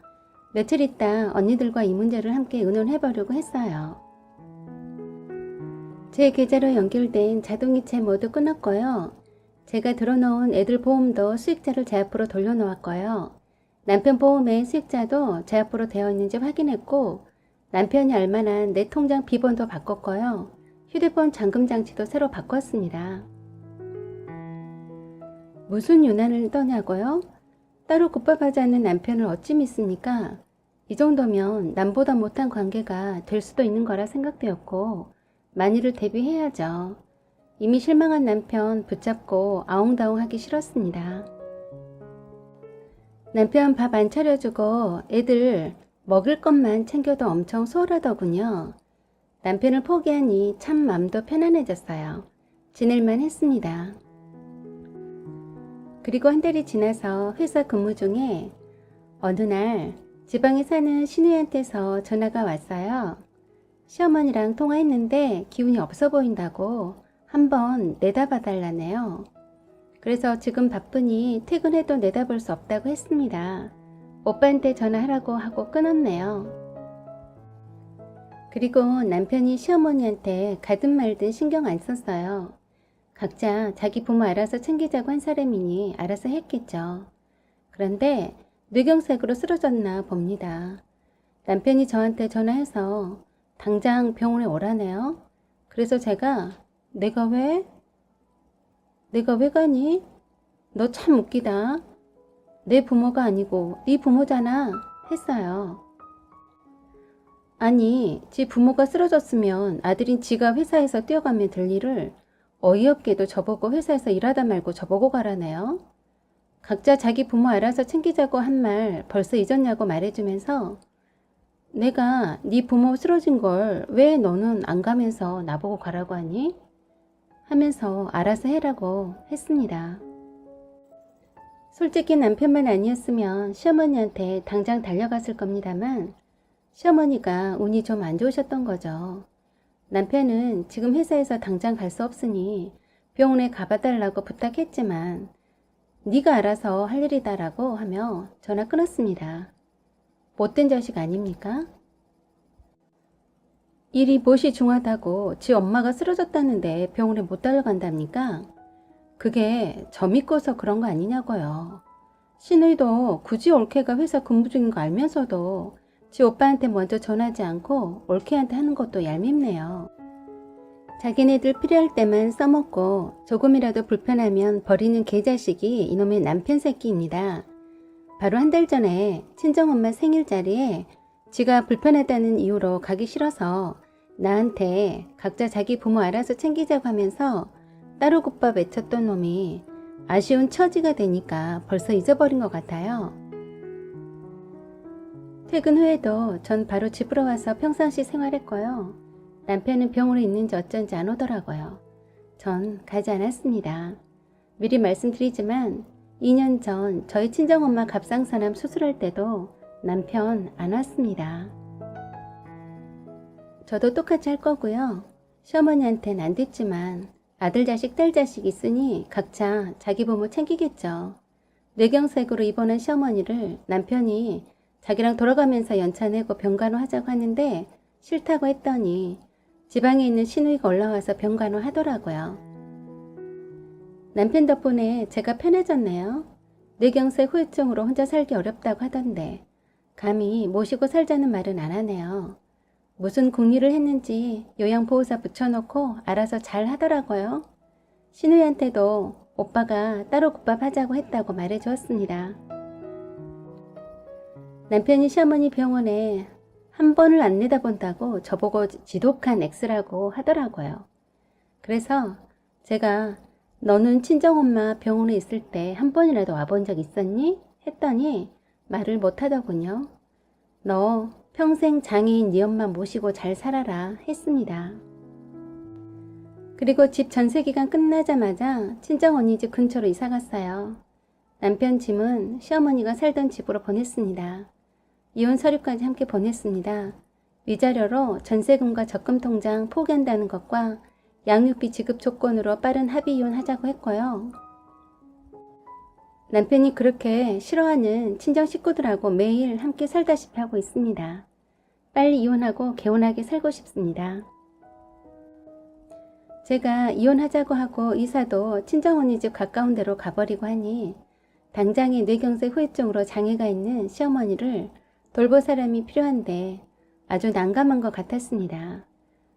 며칠 있다 언니들과 이 문제를 함께 의논해보려고 했어요. 제 계좌로 연결된 자동이체 모두 끊었고요. 제가 들어놓은 애들 보험도 수익자를 제 앞으로 돌려놓았고요. 남편 보험의 수익자도 제 앞으로 되어 있는지 확인했고 남편이 알만한 내 통장 비번도 바꿨고요. 휴대폰 잠금 장치도 새로 바꿨습니다. 무슨 유난을 떠냐고요? 따로 국밥하지 않는 남편을 어찌 믿습니까? 이 정도면 남보다 못한 관계가 될 수도 있는 거라 생각되었고 만일을 대비해야죠. 이미 실망한 남편 붙잡고 아웅다웅하기 싫었습니다. 남편 밥 안 차려주고 애들 먹을 것만 챙겨도 엄청 소홀하더군요. 남편을 포기하니 참 마음도 편안해졌어요. 지낼만 했습니다. 그리고 한 달이 지나서 회사 근무 중에 어느 날 지방에 사는 시누이한테서 전화가 왔어요. 시어머니랑 통화했는데 기운이 없어 보인다고 한번 내다봐 달라네요. 그래서 지금 바쁘니 퇴근해도 내다볼 수 없다고 했습니다. 오빠한테 전화하라고 하고 끊었네요. 그리고 남편이 시어머니한테 가든 말든 신경 안 썼어요. 각자 자기 부모 알아서 챙기자고 한 사람이니 알아서 했겠죠. 그런데 뇌경색으로 쓰러졌나 봅니다. 남편이 저한테 전화해서 당장 병원에 오라네요. 그래서 제가 내가 왜 가니? 너 참 웃기다. 내 부모가 아니고 네 부모잖아 했어요. 아니, 지 부모가 쓰러졌으면 아들인 지가 회사에서 뛰어가면 될 일을 어이없게도 저보고 회사에서 일하다 말고 저보고 가라네요. 각자 자기 부모 알아서 챙기자고 한 말 벌써 잊었냐고 말해주면서 내가 네 부모 쓰러진 걸 왜 너는 안 가면서 나보고 가라고 하니? 하면서 알아서 해라고 했습니다. 솔직히 남편만 아니었으면 시어머니한테 당장 달려갔을 겁니다만 시어머니가 운이 좀 안 좋으셨던 거죠. 남편은 지금 회사에서 당장 갈 수 없으니 병원에 가봐달라고 부탁했지만 네가 알아서 할 일이다라고 하며 전화 끊었습니다. 못된 자식 아닙니까? 일이 무엇이 중하다고 지 엄마가 쓰러졌다는데 병원에 못 달려간답니까? 그게 저 믿고서 그런 거 아니냐고요. 시누이도 굳이 올케가 회사 근무 중인 거 알면서도 지 오빠한테 먼저 전하지 않고 올케한테 하는 것도 얄밉네요. 자기네들 필요할 때만 써먹고 조금이라도 불편하면 버리는 개자식이 이놈의 남편 새끼입니다. 바로 한 달 전에 친정엄마 생일 자리에 지가 불편하다는 이유로 가기 싫어서 나한테 각자 자기 부모 알아서 챙기자고 하면서 따로 국밥 외쳤던 놈이 아쉬운 처지가 되니까 벌써 잊어버린 것 같아요. 퇴근 후에도 전 바로 집으로 와서 평상시 생활했고요. 남편은 병원에 있는지 어쩐지 안 오더라고요. 전 가지 않았습니다. 미리 말씀드리지만 2년 전 저희 친정엄마 갑상선암 수술할 때도 남편 안 왔습니다. 저도 똑같이 할 거고요. 시어머니한테는 안 됐지만 아들 자식 딸 자식 있으니 각자 자기 부모 챙기겠죠. 뇌경색으로 입원한 시어머니를 남편이 자기랑 돌아가면서 연차 내고 병간호 하자고 하는데 싫다고 했더니 지방에 있는 시누이가 올라와서 병간호 하더라고요. 남편 덕분에 제가 편해졌네요. 뇌경색 후유증으로 혼자 살기 어렵다고 하던데 감히 모시고 살자는 말은 안 하네요. 무슨 궁리를 했는지 요양보호사 붙여놓고 알아서 잘 하더라고요. 시누이한테도 오빠가 따로 국밥 하자고 했다고 말해주었습니다. 남편이 시어머니 병원에 한 번을 안 내다본다고 저보고 지독한 X라고 하더라고요. 그래서 제가 너는 친정엄마 병원에 있을 때 한 번이라도 와본 적 있었니? 했더니 말을 못하더군요. 너 평생 장애인 네 엄마 모시고 잘 살아라 했습니다. 그리고 집 전세기간 끝나자마자 친정언니 집 근처로 이사갔어요. 남편 짐은 시어머니가 살던 집으로 보냈습니다. 이혼 서류까지 함께 보냈습니다. 위자료로 전세금과 적금통장 포기한다는 것과 양육비 지급 조건으로 빠른 합의 이혼하자고 했고요. 남편이 그렇게 싫어하는 친정 식구들하고 매일 함께 살다시피 하고 있습니다. 빨리 이혼하고 개운하게 살고 싶습니다. 제가 이혼하자고 하고 이사도 친정언니 집 가까운 데로 가버리고 하니 당장의 뇌경색 후유증으로 장애가 있는 시어머니를 돌볼 사람이 필요한데 아주 난감한 것 같았습니다.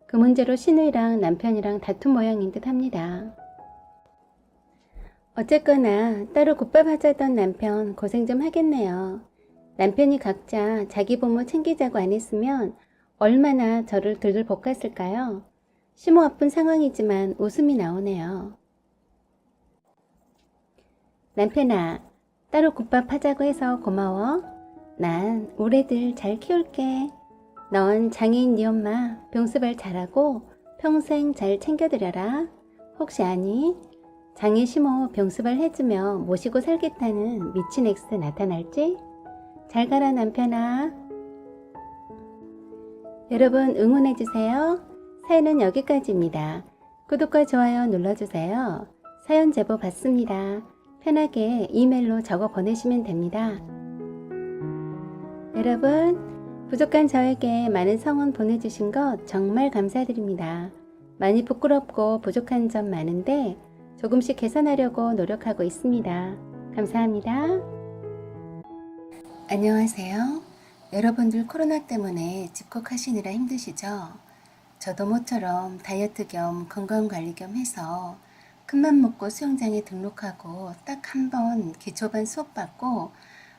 그 문제로 시누이랑 남편이랑 다툰 모양인 듯 합니다. 어쨌거나 따로 국밥 하자던 남편 고생 좀 하겠네요. 남편이 각자 자기 부모 챙기자고 안 했으면 얼마나 저를 들들 볶았을까요? 심호 아픈 상황이지만 웃음이 나오네요. 남편아, 따로 국밥 하자고 해서 고마워. 난 우리 애들 잘 키울게. 넌 장애인 네 엄마 병수발 잘하고 평생 잘 챙겨드려라. 혹시 아니? 장애 심호 병수발 해주며 모시고 살겠다는 미친 엑스 나타날지? 잘 가라 남편아. 여러분 응원해주세요. 사연은 여기까지입니다. 구독과 좋아요 눌러주세요. 사연 제보 받습니다. 편하게 이메일로 적어 보내시면 됩니다. 여러분, 부족한 저에게 많은 성원 보내주신 것 정말 감사드립니다. 많이 부끄럽고 부족한 점 많은데 조금씩 개선하려고 노력하고 있습니다. 감사합니다. 안녕하세요. 여러분들 코로나 때문에 집콕하시느라 힘드시죠? 저도 모처럼 다이어트 겸 건강관리 겸 해서 큰맘 먹고 수영장에 등록하고 딱 한 번 기초반 수업 받고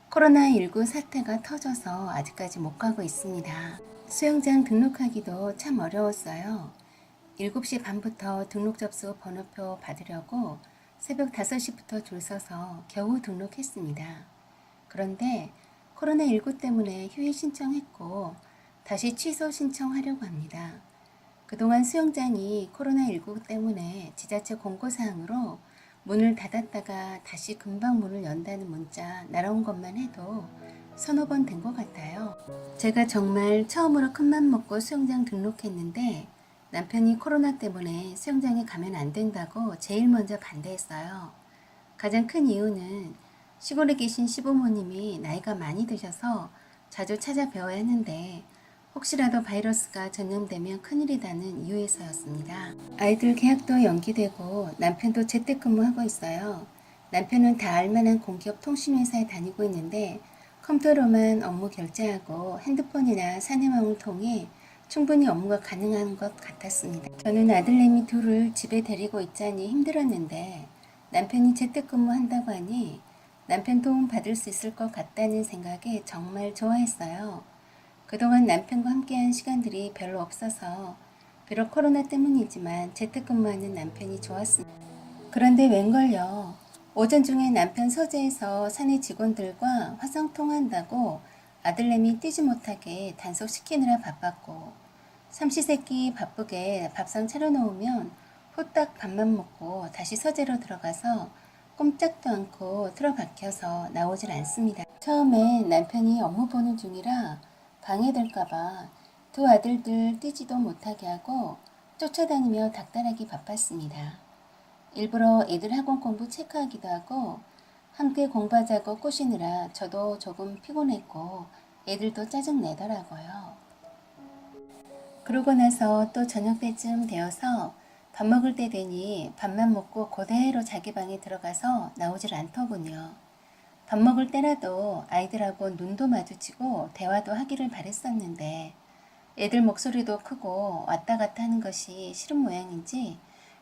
코로나19 사태가 터져서 아직까지 못 가고 있습니다. 수영장 등록하기도 참 어려웠어요. 7시 반부터 등록 접수 번호표 받으려고 새벽 5시부터 줄 서서 겨우 등록했습니다. 그런데 코로나19 때문에 휴일 신청했고 다시 취소 신청하려고 합니다. 그동안 수영장이 코로나19 때문에 지자체 공고사항으로 문을 닫았다가 다시 금방 문을 연다는 문자 날아온 것만 해도 서너 번 된 것 같아요. 제가 정말 처음으로 큰맘 먹고 수영장 등록했는데 남편이 코로나 때문에 수영장에 가면 안 된다고 제일 먼저 반대했어요. 가장 큰 이유는 시골에 계신 시부모님이 나이가 많이 드셔서 자주 찾아뵈어야 하는데 혹시라도 바이러스가 전염되면 큰일이라는 이유에서였습니다. 아이들 개학도 연기되고 남편도 재택근무하고 있어요. 남편은 다 알만한 공기업 통신회사에 다니고 있는데 컴퓨터로만 업무 결제하고 핸드폰이나 사내망을 통해 충분히 업무가 가능한 것 같았습니다. 저는 아들내미 둘을 집에 데리고 있자니 힘들었는데 남편이 재택근무한다고 하니 남편 도움 받을 수 있을 것 같다는 생각에 정말 좋아했어요. 그동안 남편과 함께한 시간들이 별로 없어서 비록 코로나 때문이지만 재택근무하는 남편이 좋았습니다. 그런데 웬걸요. 오전 중에 남편 서재에서 사내 직원들과 화상통화한다고 아들내미 뛰지 못하게 단속시키느라 바빴고 삼시세끼 바쁘게 밥상 차려놓으면 후딱 밥만 먹고 다시 서재로 들어가서 꼼짝도 않고 틀어박혀서 나오질 않습니다. 처음엔 남편이 업무 보는 중이라 방해될까봐 두 아들들 뛰지도 못하게 하고 쫓아다니며 닥달하기 바빴습니다. 일부러 애들 학원 공부 체크하기도 하고 함께 공부하자고 꼬시느라 저도 조금 피곤했고 애들도 짜증내더라고요. 그러고 나서 또 저녁 때쯤 되어서 밥 먹을 때 되니 밥만 먹고 그대로 자기 방에 들어가서 나오질 않더군요. 밥 먹을 때라도 아이들하고 눈도 마주치고 대화도 하기를 바랬었는데 애들 목소리도 크고 왔다 갔다 하는 것이 싫은 모양인지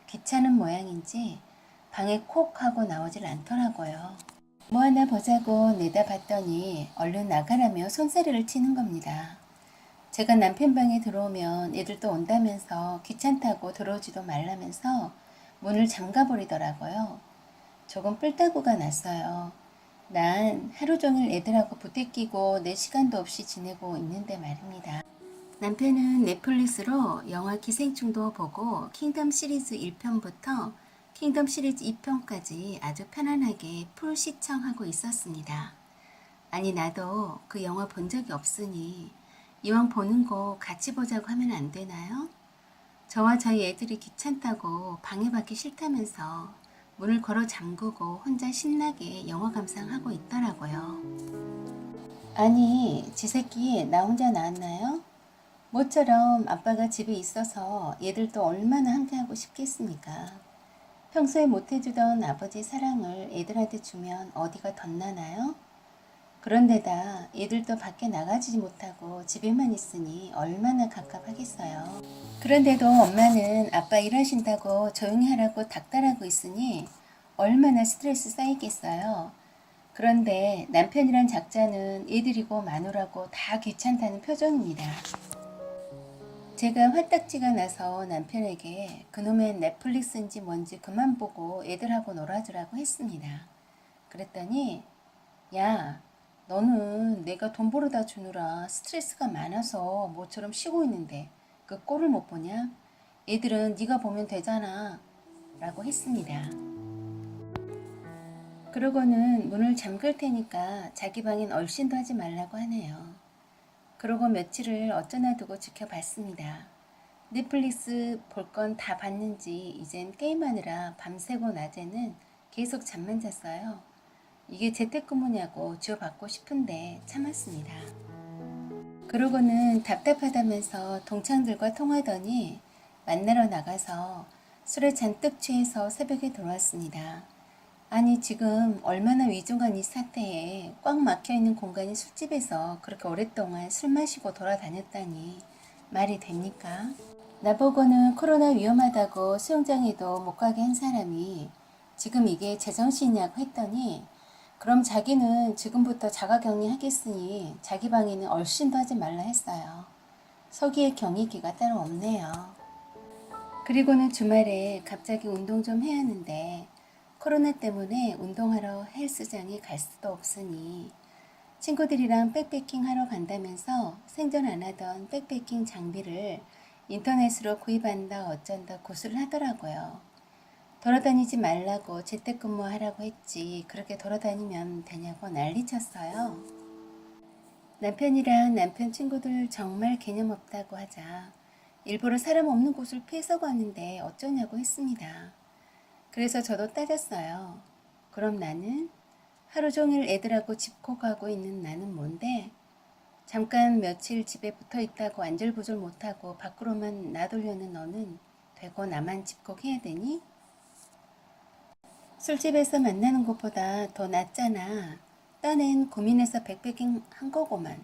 귀찮은 모양인지 방에 콕 하고 나오질 않더라고요. 뭐 하나 보자고 내다봤더니 얼른 나가라며 손사래를 치는 겁니다. 제가 남편 방에 들어오면 애들도 온다면서 귀찮다고 들어오지도 말라면서 문을 잠가버리더라고요. 조금 뿔따구가 났어요. 난 하루 종일 애들하고 부대끼고 내 시간도 없이 지내고 있는데 말입니다. 남편은 넷플릭스로 영화 기생충도 보고 킹덤 시리즈 1편부터 킹덤 시리즈 2편까지 아주 편안하게 풀 시청하고 있었습니다. 아니 나도 그 영화 본 적이 없으니 이왕 보는 거 같이 보자고 하면 안 되나요? 저와 저희 애들이 귀찮다고 방해받기 싫다면서 문을 걸어 잠그고 혼자 신나게 영화 감상하고 있더라고요. 아니, 지 새끼 나 혼자 낳았나요? 모처럼 아빠가 집에 있어서 얘들도 얼마나 함께하고 싶겠습니까? 평소에 못해주던 아버지 사랑을 애들한테 주면 어디가 덧나나요? 그런데다 애들도 밖에 나가지 못하고 집에만 있으니 얼마나 갑갑하겠어요. 그런데도 엄마는 아빠 일하신다고 조용히 하라고 닥달하고 있으니 얼마나 스트레스 쌓이겠어요. 그런데 남편이란 작자는 애들이고 마누라고 다 귀찮다는 표정입니다. 제가 화딱지가 나서 남편에게 그놈의 넷플릭스인지 뭔지 그만 보고 애들하고 놀아주라고 했습니다. 그랬더니 야, 너는 내가 돈 벌어다 주느라 스트레스가 많아서 모처럼 쉬고 있는데 그 꼴을 못 보냐? 애들은 네가 보면 되잖아. 라고 했습니다. 그러고는 문을 잠글 테니까 자기 방엔 얼씬도 하지 말라고 하네요. 그러고 며칠을 어쩌나 두고 지켜봤습니다. 넷플릭스 볼 건 다 봤는지 이젠 게임하느라 밤새고 낮에는 계속 잠만 잤어요. 이게 재택근무냐고 지어받고 싶은데 참았습니다. 그러고는 답답하다면서 동창들과 통하더니 만나러 나가서 술에 잔뜩 취해서 새벽에 돌아왔습니다. 아니 지금 얼마나 위중한 이 사태에 꽉 막혀있는 공간인 술집에서 그렇게 오랫동안 술 마시고 돌아다녔다니 말이 됩니까? 나보고는 코로나 위험하다고 수영장에도 못 가게 한 사람이 지금 이게 제정신이냐고 했더니 그럼 자기는 지금부터 자가격리 하겠으니 자기 방에는 얼씬도 하지 말라 했어요. 서기의 경이기가 따로 없네요. 그리고는 주말에 갑자기 운동 좀 해야 하는데 코로나 때문에 운동하러 헬스장에 갈 수도 없으니 친구들이랑 백패킹 하러 간다면서 생전 안 하던 백패킹 장비를 인터넷으로 구입한다 어쩐다 고수를 하더라고요. 돌아다니지 말라고 재택근무하라고 했지 그렇게 돌아다니면 되냐고 난리쳤어요. 남편이랑 남편 친구들 정말 개념 없다고 하자 일부러 사람 없는 곳을 피해서 가는데 어쩌냐고 했습니다. 그래서 저도 따졌어요. 그럼 나는 하루 종일 애들하고 집콕하고 있는 나는 뭔데? 잠깐 며칠 집에 붙어 있다고 안절부절 못하고 밖으로만 나돌려는 너는 되고 나만 집콕해야 되니? 술집에서 만나는 것보다 더 낫잖아. 딴엔 고민해서 백패킹 한 거고만.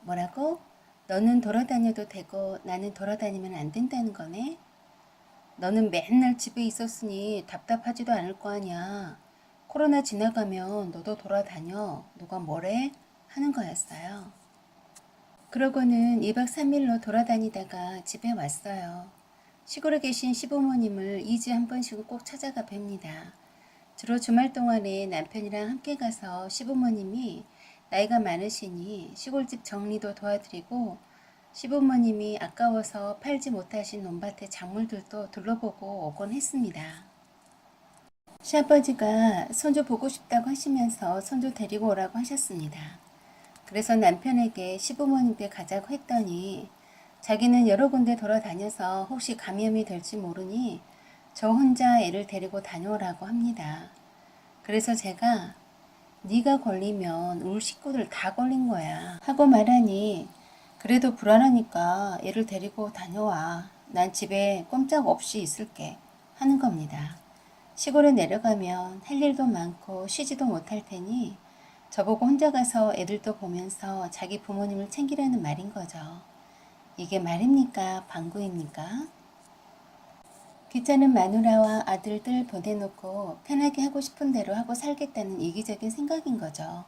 뭐라고? 너는 돌아다녀도 되고 나는 돌아다니면 안 된다는 거네? 너는 맨날 집에 있었으니 답답하지도 않을 거 아니야. 코로나 지나가면 너도 돌아다녀. 누가 뭐래? 하는 거였어요. 그러고는 2박 3일로 돌아다니다가 집에 왔어요. 시골에 계신 시부모님을 2주에 한 번씩은 꼭 찾아가 뵙니다. 주로 주말 동안에 남편이랑 함께 가서 시부모님이 나이가 많으시니 시골집 정리도 도와드리고 시부모님이 아까워서 팔지 못하신 논밭의 작물들도 둘러보고 오곤 했습니다. 시아버지가 손주 보고 싶다고 하시면서 손주 데리고 오라고 하셨습니다. 그래서 남편에게 시부모님께 가자고 했더니 자기는 여러 군데 돌아다녀서 혹시 감염이 될지 모르니 저 혼자 애를 데리고 다녀오라고 합니다. 그래서 제가 네가 걸리면 우리 식구들 다 걸린 거야 하고 말하니 그래도 불안하니까 애를 데리고 다녀와. 난 집에 꼼짝없이 있을게 하는 겁니다. 시골에 내려가면 할 일도 많고 쉬지도 못할 테니 저보고 혼자 가서 애들도 보면서 자기 부모님을 챙기라는 말인 거죠. 이게 말입니까? 방구입니까? 귀찮은 마누라와 아들들 보내놓고 편하게 하고 싶은 대로 하고 살겠다는 이기적인 생각인 거죠.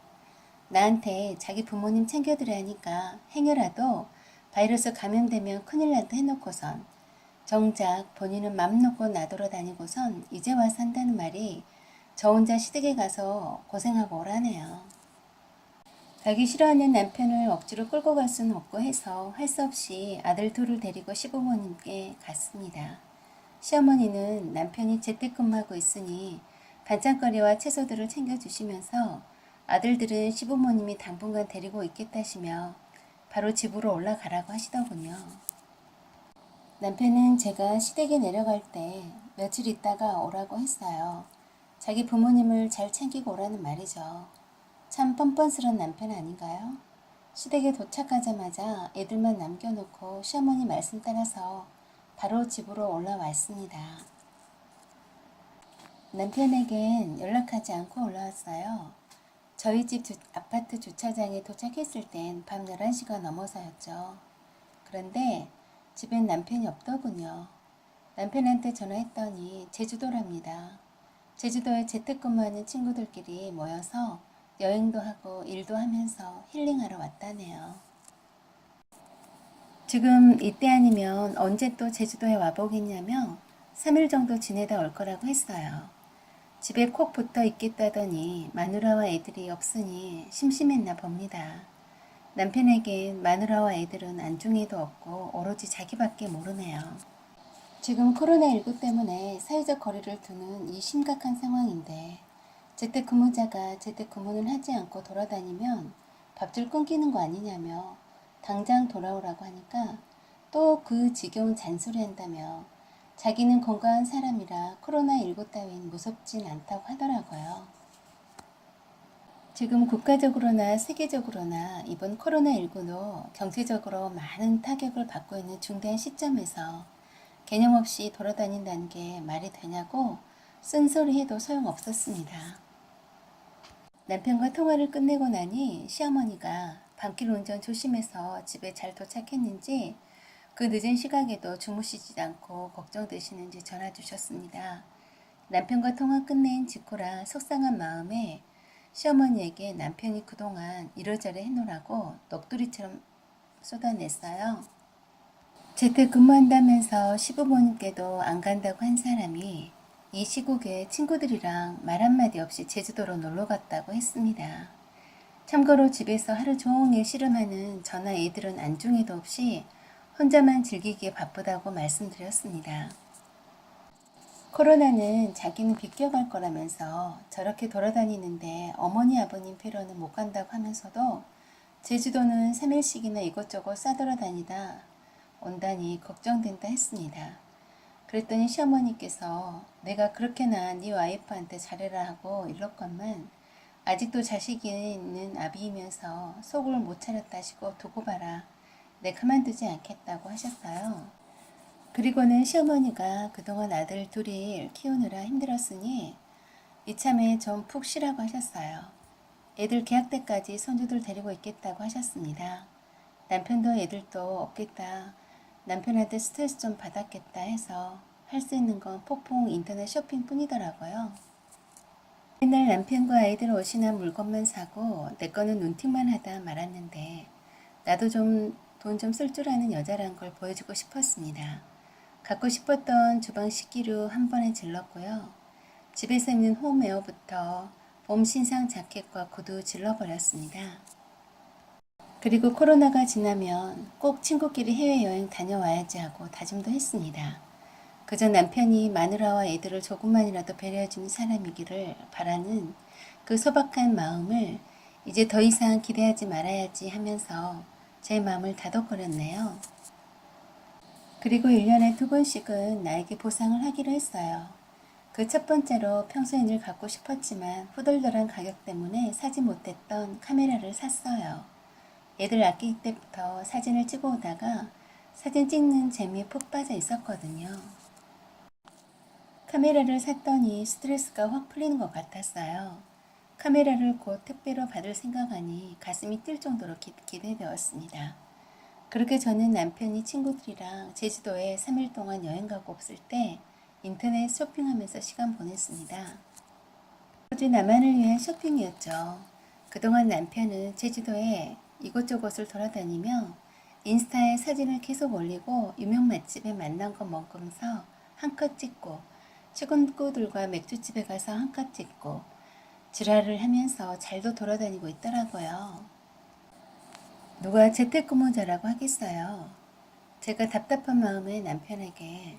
나한테 자기 부모님 챙겨드라니까 행여라도 바이러스 감염되면 큰일 난다 해놓고선 정작 본인은 맘 놓고 나돌아다니고선 이제 와서 한다는 말이 저 혼자 시댁에 가서 고생하고 오라네요. 가기 싫어하는 남편을 억지로 끌고 갈 수는 없고 해서 할 수 없이 아들 둘을 데리고 시부모님께 갔습니다. 시어머니는 남편이 재택근무하고 있으니 반찬거리와 채소들을 챙겨주시면서 아들들은 시부모님이 당분간 데리고 있겠다시며 바로 집으로 올라가라고 하시더군요. 남편은 제가 시댁에 내려갈 때 며칠 있다가 오라고 했어요. 자기 부모님을 잘 챙기고 오라는 말이죠. 참 뻔뻔스런 남편 아닌가요? 시댁에 도착하자마자 애들만 남겨놓고 시어머니 말씀 따라서 바로 집으로 올라왔습니다. 남편에겐 연락하지 않고 올라왔어요. 저희 집 아파트 주차장에 도착했을 땐 밤 11시가 넘어서였죠. 그런데 집엔 남편이 없더군요. 남편한테 전화했더니 제주도랍니다. 제주도에 재택근무하는 친구들끼리 모여서 여행도 하고 일도 하면서 힐링하러 왔다네요. 지금 이때 아니면 언제 또 제주도에 와보겠냐며 3일 정도 지내다 올 거라고 했어요. 집에 콕 붙어 있겠다더니 마누라와 애들이 없으니 심심했나 봅니다. 남편에겐 마누라와 애들은 안중에도 없고 오로지 자기밖에 모르네요. 지금 코로나19 때문에 사회적 거리를 두는 이 심각한 상황인데 재택근무자가 재택근무는 하지 않고 돌아다니면 밥줄 끊기는 거 아니냐며 당장 돌아오라고 하니까 또 그 지겨운 잔소리 한다며 자기는 건강한 사람이라 코로나19 따윈 무섭진 않다고 하더라고요. 지금 국가적으로나 세계적으로나 이번 코로나19도 경제적으로 많은 타격을 받고 있는 중대한 시점에서 개념 없이 돌아다닌다는 게 말이 되냐고 쓴소리 해도 소용없었습니다. 남편과 통화를 끝내고 나니 시어머니가 밤길 운전 조심해서 집에 잘 도착했는지 그 늦은 시각에도 주무시지 않고 걱정되시는지 전화 주셨습니다. 남편과 통화 끝낸 직후라 속상한 마음에 시어머니에게 남편이 그동안 이러저러 해놓으라고 넋두리처럼 쏟아냈어요. 재택근무한다면서 시부모님께도 안 간다고 한 사람이 이 시국에 친구들이랑 말 한마디 없이 제주도로 놀러 갔다고 했습니다. 참고로 집에서 하루 종일 씨름하는 저나 애들은 안중에도 없이 혼자만 즐기기에 바쁘다고 말씀드렸습니다. 코로나는 자기는 비껴갈 거라면서 저렇게 돌아다니는데 어머니 아버님 뵈러는 못 간다고 하면서도 제주도는 3일씩이나 이것저것 싸돌아다니다 온다니 걱정된다 했습니다. 그랬더니 시어머니께서 내가 그렇게나 네 와이프한테 잘해라 하고 일렀건만 아직도 자식이 있는 아비이면서 속을 못 차렸다시고 두고 봐라. 내 가만두지 않겠다고 하셨어요. 그리고는 시어머니가 그동안 아들 둘이 키우느라 힘들었으니 이참에 좀 푹 쉬라고 하셨어요. 애들 개학 때까지 손주들 데리고 있겠다고 하셨습니다. 남편도 애들도 없겠다. 남편한테 스트레스 좀 받았겠다 해서 할 수 있는 건 폭풍 인터넷 쇼핑 뿐이더라고요. 맨날 남편과 아이들 옷이나 물건만 사고 내 거는 눈팅만 하다 말았는데 나도 좀 돈 좀 쓸 줄 아는 여자란 걸 보여주고 싶었습니다. 갖고 싶었던 주방 식기류 한 번에 질렀고요. 집에서 입는 홈웨어부터 봄 신상 자켓과 구두 질러버렸습니다. 그리고 코로나가 지나면 꼭 친구끼리 해외여행 다녀와야지 하고 다짐도 했습니다. 그저 남편이 마누라와 애들을 조금만이라도 배려해주는 사람이기를 바라는 그 소박한 마음을 이제 더 이상 기대하지 말아야지 하면서 제 마음을 다독거렸네요. 그리고 1년에 2번씩은 나에게 보상을 하기로 했어요. 그 첫 번째로 평소에 늘 갖고 싶었지만 후덜덜한 가격 때문에 사지 못했던 카메라를 샀어요. 애들 아기 때부터 사진을 찍어 오다가 사진 찍는 재미에 푹 빠져 있었거든요. 카메라를 샀더니 스트레스가 확 풀리는 것 같았어요. 카메라를 곧 택배로 받을 생각하니 가슴이 뛸 정도로 기대되었습니다. 그렇게 저는 남편이 친구들이랑 제주도에 3일 동안 여행 가고 없을 때 인터넷 쇼핑하면서 시간 보냈습니다. 오직 나만을 위한 쇼핑이었죠. 그동안 남편은 제주도에 이곳저곳을 돌아다니며 인스타에 사진을 계속 올리고 유명 맛집에 만난 거 먹으면서 한껏 찍고 친구들과 맥주집에 가서 한껏 찍고 지랄을 하면서 잘도 돌아다니고 있더라고요. 누가 재택근무자라고 하겠어요. 제가 답답한 마음에 남편에게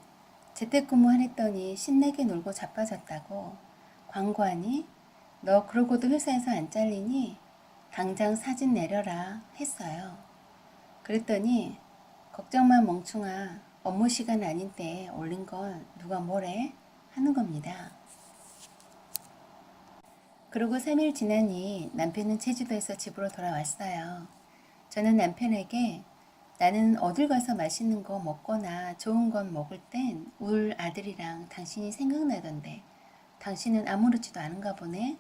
재택근무하랬더니 신나게 놀고 자빠졌다고 광고하니 너 그러고도 회사에서 안 잘리니 당장 사진 내려라 했어요. 그랬더니 걱정마 멍충아 업무 시간 아닌데 올린 건 누가 뭐래 하는 겁니다. 그러고 3일 지나니 남편은 제주도에서 집으로 돌아왔어요. 저는 남편에게 나는 어딜 가서 맛있는 거 먹거나 좋은 건 먹을 땐 울 아들이랑 당신이 생각나던데 당신은 아무렇지도 않은가 보네.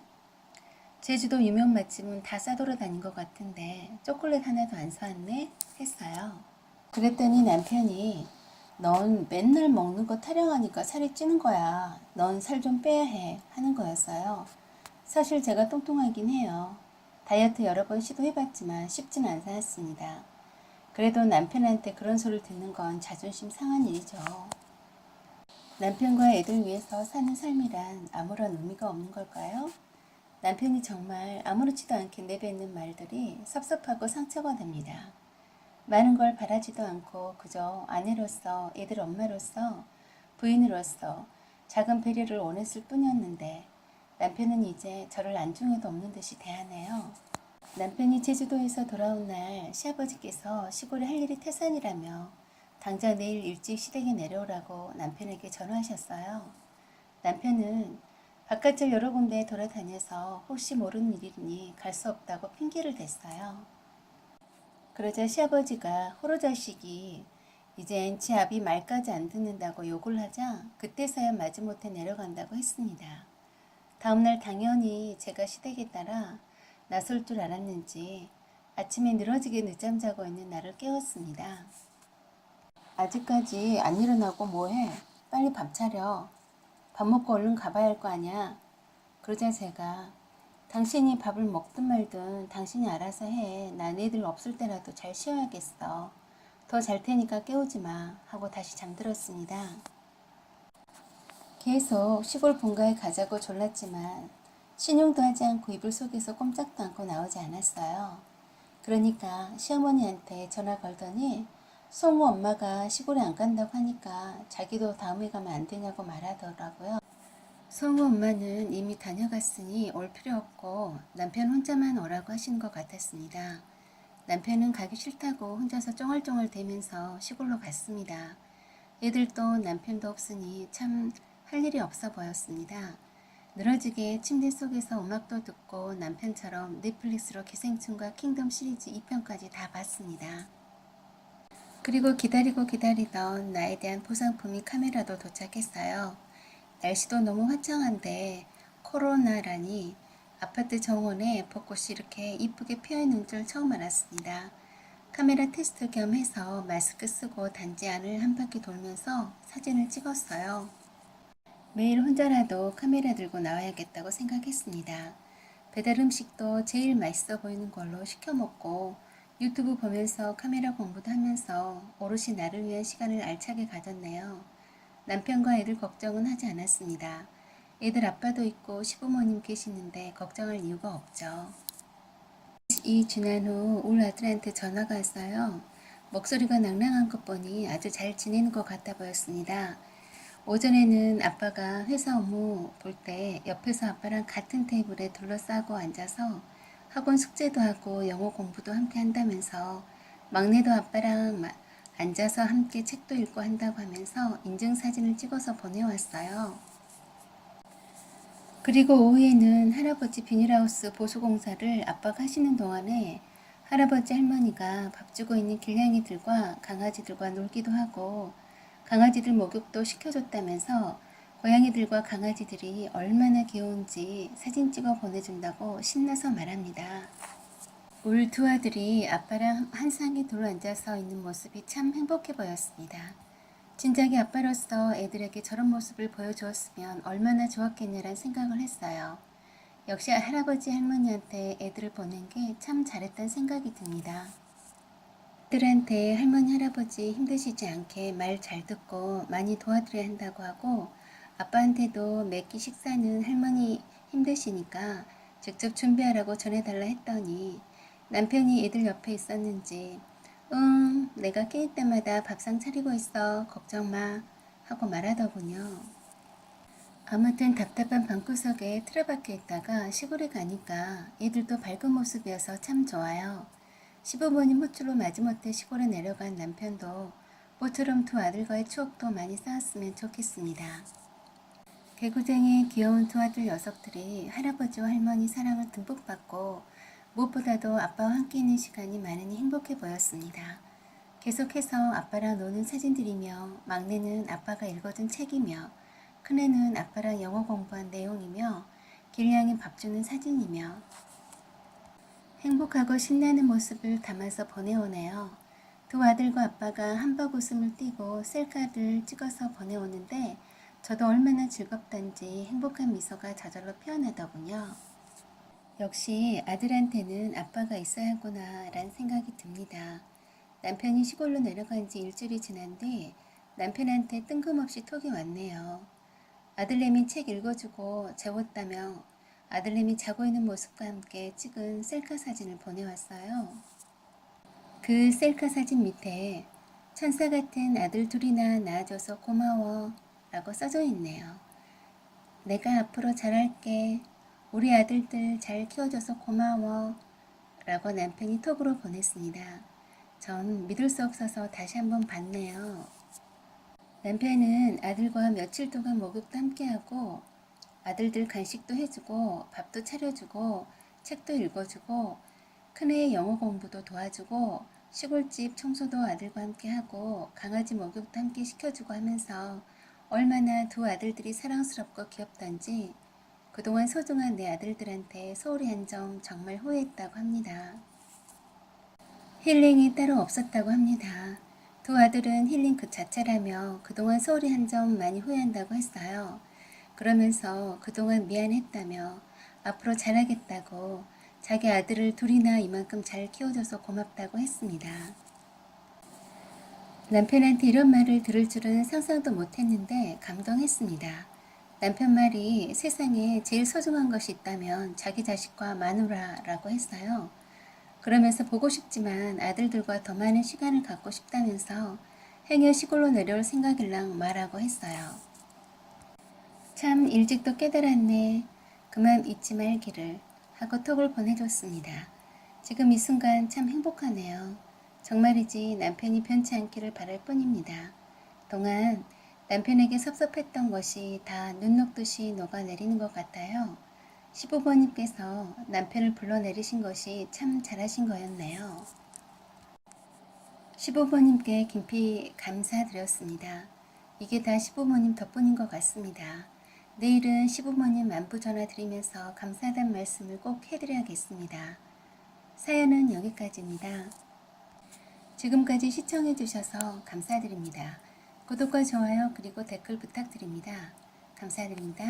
제주도 유명 맛집은 다 싸돌아다닌 것 같은데 초콜릿 하나도 안 사왔네 했어요. 그랬더니 남편이 넌 맨날 먹는 거 타령하니까 살이 찌는 거야. 넌 살 좀 빼야 해 하는 거였어요. 사실 제가 뚱뚱하긴 해요. 다이어트 여러 번 시도해봤지만 쉽지는 않았습니다. 그래도 남편한테 그런 소리를 듣는 건 자존심 상한 일이죠. 남편과 애들 위해서 사는 삶이란 아무런 의미가 없는 걸까요? 남편이 정말 아무렇지도 않게 내뱉는 말들이 섭섭하고 상처가 됩니다. 많은 걸 바라지도 않고 그저 아내로서, 애들 엄마로서, 부인으로서 작은 배려를 원했을 뿐이었는데 남편은 이제 저를 안중에도 없는 듯이 대하네요. 남편이 제주도에서 돌아온 날 시아버지께서 시골에 할 일이 태산이라며 당장 내일 일찍 시댁에 내려오라고 남편에게 전화하셨어요. 남편은 바깥을 여러 군데 돌아다녀서 혹시 모르는 일이니 갈 수 없다고 핑계를 댔어요. 그러자 시아버지가 호로 자식이 이젠 지 아비 말까지 안 듣는다고 욕을 하자 그때서야 마지못해 내려간다고 했습니다. 다음날 당연히 제가 시댁에 따라 나설 줄 알았는지 아침에 늘어지게 늦잠 자고 있는 나를 깨웠습니다. 아직까지 안 일어나고 뭐해? 빨리 밥 차려. 밥 먹고 얼른 가봐야 할 거 아냐? 그러자 제가 당신이 밥을 먹든 말든 당신이 알아서 해. 난 애들 없을 때라도 잘 쉬어야겠어. 더 잘 테니까 깨우지 마. 하고 다시 잠들었습니다. 계속 시골 본가에 가자고 졸랐지만 신용도 하지 않고 이불 속에서 꼼짝도 않고 나오지 않았어요. 그러니까 시어머니한테 전화 걸더니 송우 엄마가 시골에 안 간다고 하니까 자기도 다음에 가면 안 되냐고 말하더라고요. 송우 엄마는 이미 다녀갔으니 올 필요 없고 남편 혼자만 오라고 하신 것 같았습니다. 남편은 가기 싫다고 혼자서 쫑얼쫑얼 대면서 시골로 갔습니다. 애들도 남편도 없으니 참 할 일이 없어 보였습니다. 늘어지게 침대 속에서 음악도 듣고 남편처럼 넷플릭스로 기생충과 킹덤 시리즈 2편까지 다 봤습니다. 그리고 기다리고 기다리던 나에 대한 보상품이 카메라도 도착했어요. 날씨도 너무 화창한데 코로나라니 아파트 정원에 벚꽃이 이렇게 이쁘게 피어있는 줄 처음 알았습니다. 카메라 테스트 겸 해서 마스크 쓰고 단지 안을 한 바퀴 돌면서 사진을 찍었어요. 매일 혼자라도 카메라 들고 나와야겠다고 생각했습니다. 배달 음식도 제일 맛있어 보이는 걸로 시켜 먹고 유튜브 보면서 카메라 공부도 하면서 오롯이 나를 위한 시간을 알차게 가졌네요. 남편과 애들 걱정은 하지 않았습니다. 애들 아빠도 있고 시부모님 계시는데 걱정할 이유가 없죠. 이 지난 후 울 아들한테 전화가 왔어요. 목소리가 낭랑한 것 보니 아주 잘 지내는 것 같아 보였습니다. 오전에는 아빠가 회사 업무 볼 때 옆에서 아빠랑 같은 테이블에 둘러싸고 앉아서 학원 숙제도 하고 영어 공부도 함께 한다면서 막내도 아빠랑 앉아서 함께 책도 읽고 한다고 하면서 인증사진을 찍어서 보내왔어요. 그리고 오후에는 할아버지 비닐하우스 보수공사를 아빠가 하시는 동안에 할아버지 할머니가 밥 주고 있는 길냥이들과 강아지들과 놀기도 하고 강아지들 목욕도 시켜줬다면서 고양이들과 강아지들이 얼마나 귀여운지 사진 찍어 보내준다고 신나서 말합니다. 울 두 아들이 아빠랑 한 상에 둘러앉아서 있는 모습이 참 행복해 보였습니다. 진작에 아빠로서 애들에게 저런 모습을 보여주었으면 얼마나 좋았겠냐란 생각을 했어요. 역시 할아버지 할머니한테 애들을 보낸 게 참 잘했다는 생각이 듭니다. 애들한테 할머니 할아버지 힘드시지 않게 말 잘 듣고 많이 도와드려야 한다고 하고 아빠한테도 매끼 식사는 할머니 힘드시니까 직접 준비하라고 전해달라 했더니 남편이 애들 옆에 있었는지 내가 끼니 때마다 밥상 차리고 있어. 걱정 마. 하고 말하더군요. 아무튼 답답한 방구석에 틀어박혀 있다가 시골에 가니까 애들도 밝은 모습이어서 참 좋아요. 시부모님 호출로 마지못해 시골에 내려간 남편도 모처럼 두 아들과의 추억도 많이 쌓았으면 좋겠습니다. 개구쟁이 귀여운 두 아들 녀석들이 할아버지와 할머니 사랑을 듬뿍 받고 무엇보다도 아빠와 함께 있는 시간이 많으니 행복해 보였습니다. 계속해서 아빠랑 노는 사진들이며 막내는 아빠가 읽어준 책이며 큰애는 아빠랑 영어 공부한 내용이며 길냥이 밥 주는 사진이며 행복하고 신나는 모습을 담아서 보내오네요. 두 아들과 아빠가 한박 웃음을 띠고 셀카를 찍어서 보내오는데 저도 얼마나 즐겁단지 행복한 미소가 저절로 피어나더군요. 역시 아들한테는 아빠가 있어야 하구나 라는 생각이 듭니다. 남편이 시골로 내려간 지 일주일이 지난 뒤 남편한테 뜬금없이 톡이 왔네요. 아들내미 책 읽어주고 재웠다며 아들내미 자고 있는 모습과 함께 찍은 셀카 사진을 보내왔어요. 그 셀카 사진 밑에 천사 같은 아들 둘이나 낳아줘서 고마워 라고 써져 있네요. 내가 앞으로 잘할게. 우리 아들들 잘 키워줘서 고마워 라고 남편이 톡으로 보냈습니다. 전 믿을 수 없어서 다시 한번 봤네요. 남편은 아들과 며칠 동안 목욕도 함께하고 아들들 간식도 해주고 밥도 차려주고 책도 읽어주고 큰애의 영어 공부도 도와주고 시골집 청소도 아들과 함께하고 강아지 목욕도 함께 시켜주고 하면서 얼마나 두 아들들이 사랑스럽고 귀엽던지 그동안 소중한 내 아들들한테 소홀히 한 점 정말 후회했다고 합니다. 힐링이 따로 없었다고 합니다. 두 아들은 힐링 그 자체라며 그동안 소홀히 한 점 많이 후회한다고 했어요. 그러면서 그동안 미안했다며 앞으로 잘하겠다고 자기 아들을 둘이나 이만큼 잘 키워줘서 고맙다고 했습니다. 남편한테 이런 말을 들을 줄은 상상도 못했는데 감동했습니다. 남편 말이 세상에 제일 소중한 것이 있다면 자기 자식과 마누라라고 했어요. 그러면서 보고 싶지만 아들들과 더 많은 시간을 갖고 싶다면서 행여 시골로 내려올 생각일랑 말하고 했어요. 참 일찍도 깨달았네. 그만 잊지 말기를 하고 톡을 보내줬습니다. 지금 이 순간 참 행복하네요. 정말이지 남편이 변치 않기를 바랄 뿐입니다. 동안 남편에게 섭섭했던 것이 다 눈 녹듯이 녹아내리는 것 같아요. 시부모님께서 남편을 불러내리신 것이 참 잘하신 거였네요. 시부모님께 깊이 감사드렸습니다. 이게 다 시부모님 덕분인 것 같습니다. 내일은 시부모님 안부 전화 드리면서 감사하다는 말씀을 꼭 해드려야겠습니다. 사연은 여기까지입니다. 지금까지 시청해주셔서 감사드립니다. 구독과 좋아요 그리고 댓글 부탁드립니다. 감사드립니다.